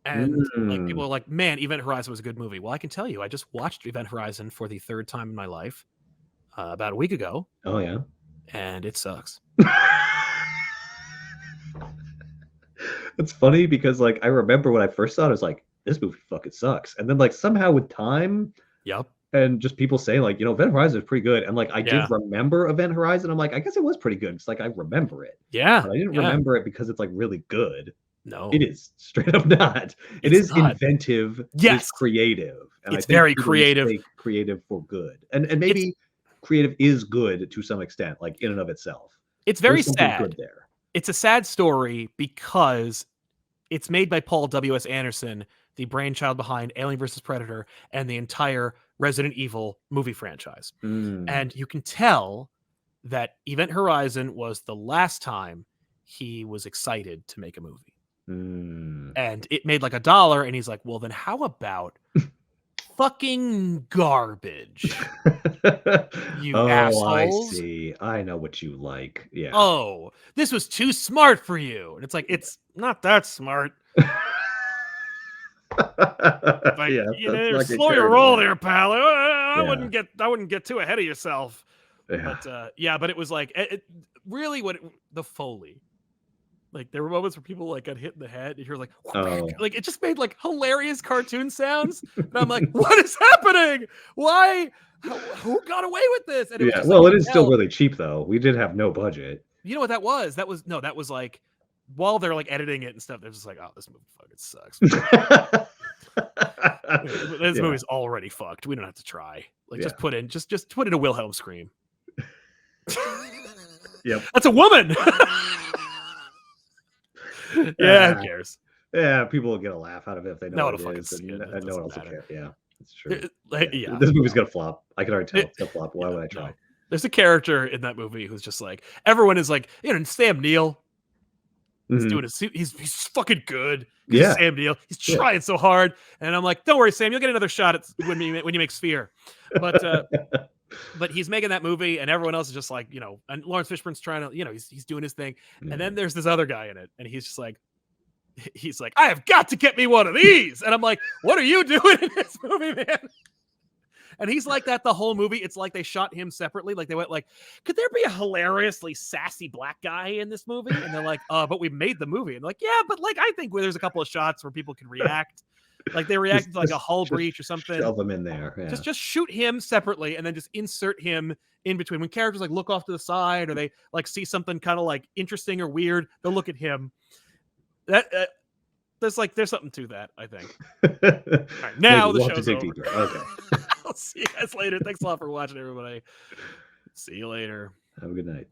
And like people are like, man, Event Horizon was a good movie. Well, I can tell you, I just watched Event Horizon for the third time in my life about a week ago. Oh yeah. And it sucks. It's funny because like I remember when I first saw it, I was like, this movie fucking sucks. And then like somehow with time, Yep. and just people saying like, Event Horizon is pretty good. And like I did Yeah. remember Event Horizon. I'm like, I guess it was pretty good. It's like I remember it. Yeah. But I didn't remember it because it's like really good. No. It is straight up not. It is not. inventive. Yes. It's creative. And It's I think very people creative. mistake creative for good. And maybe creative is good to some extent, like in and of itself. It's very There's something sad. good there. It's a sad story because it's made by Paul W.S. Anderson, the brainchild behind Alien vs. Predator and the entire Resident Evil movie franchise. And you can tell that Event Horizon was the last time he was excited to make a movie. And it made like $1, and he's like, well, then how about fucking garbage? You assholes. I see. I know what you like. Yeah. Oh, this was too smart for you. And it's like, it's not that smart. Like, yeah, slow your roll there, pal. I wouldn't get too ahead of yourself. Yeah. But it was like really the Foley. Like there were moments where people like got hit in the head, and you're like, like it just made like hilarious cartoon sounds. And I'm like, what is happening? Why? Who got away with this? And it was well, it is still really cheap though. We did have no budget. You know what that was? That was like while they're like editing it and stuff, they're just like, oh, this movie fucking sucks. This Yeah. movie's already fucked. We don't have to try. Like, Yeah. just put in a Wilhelm scream. Yep. That's a woman. Yeah, who cares? Yeah, people will get a laugh out of it if they know No what one will it fucking is, see it. It and no one doesn't else will matter. care. Yeah, it's true. Yeah, This movie's no. gonna flop. I can already tell it's gonna flop. Why would I try? No. There's a character in that movie who's just like, everyone is like, Sam Neill. He's doing he's fucking good. Yeah. Sam Neill. He's Yeah. trying so hard. And I'm like, don't worry, Sam, you'll get another shot at when you make Sphere. But he's making that movie, and everyone else is just like, and Lawrence Fishburne's trying to, he's doing his thing. And then there's this other guy in it, and he's like, I have got to get me one of these. And I'm like, what are you doing in this movie, man? And he's like that the whole movie. It's like they shot him separately. Like they went like, could there be a hilariously sassy black guy in this movie? And they're like, but we made the movie. And like, yeah, but like I think there's a couple of shots where people can react. Like they reacted to like a hull breach or something. Shove him in there. Yeah. Just shoot him separately and then just insert him in between. When characters like look off to the side or they like see something kind of like interesting or weird, they'll look at him. There's something to that, I think. All right, now the show's over. Okay. I'll see you guys later. Thanks a lot for watching, everybody. See you later. Have a good night.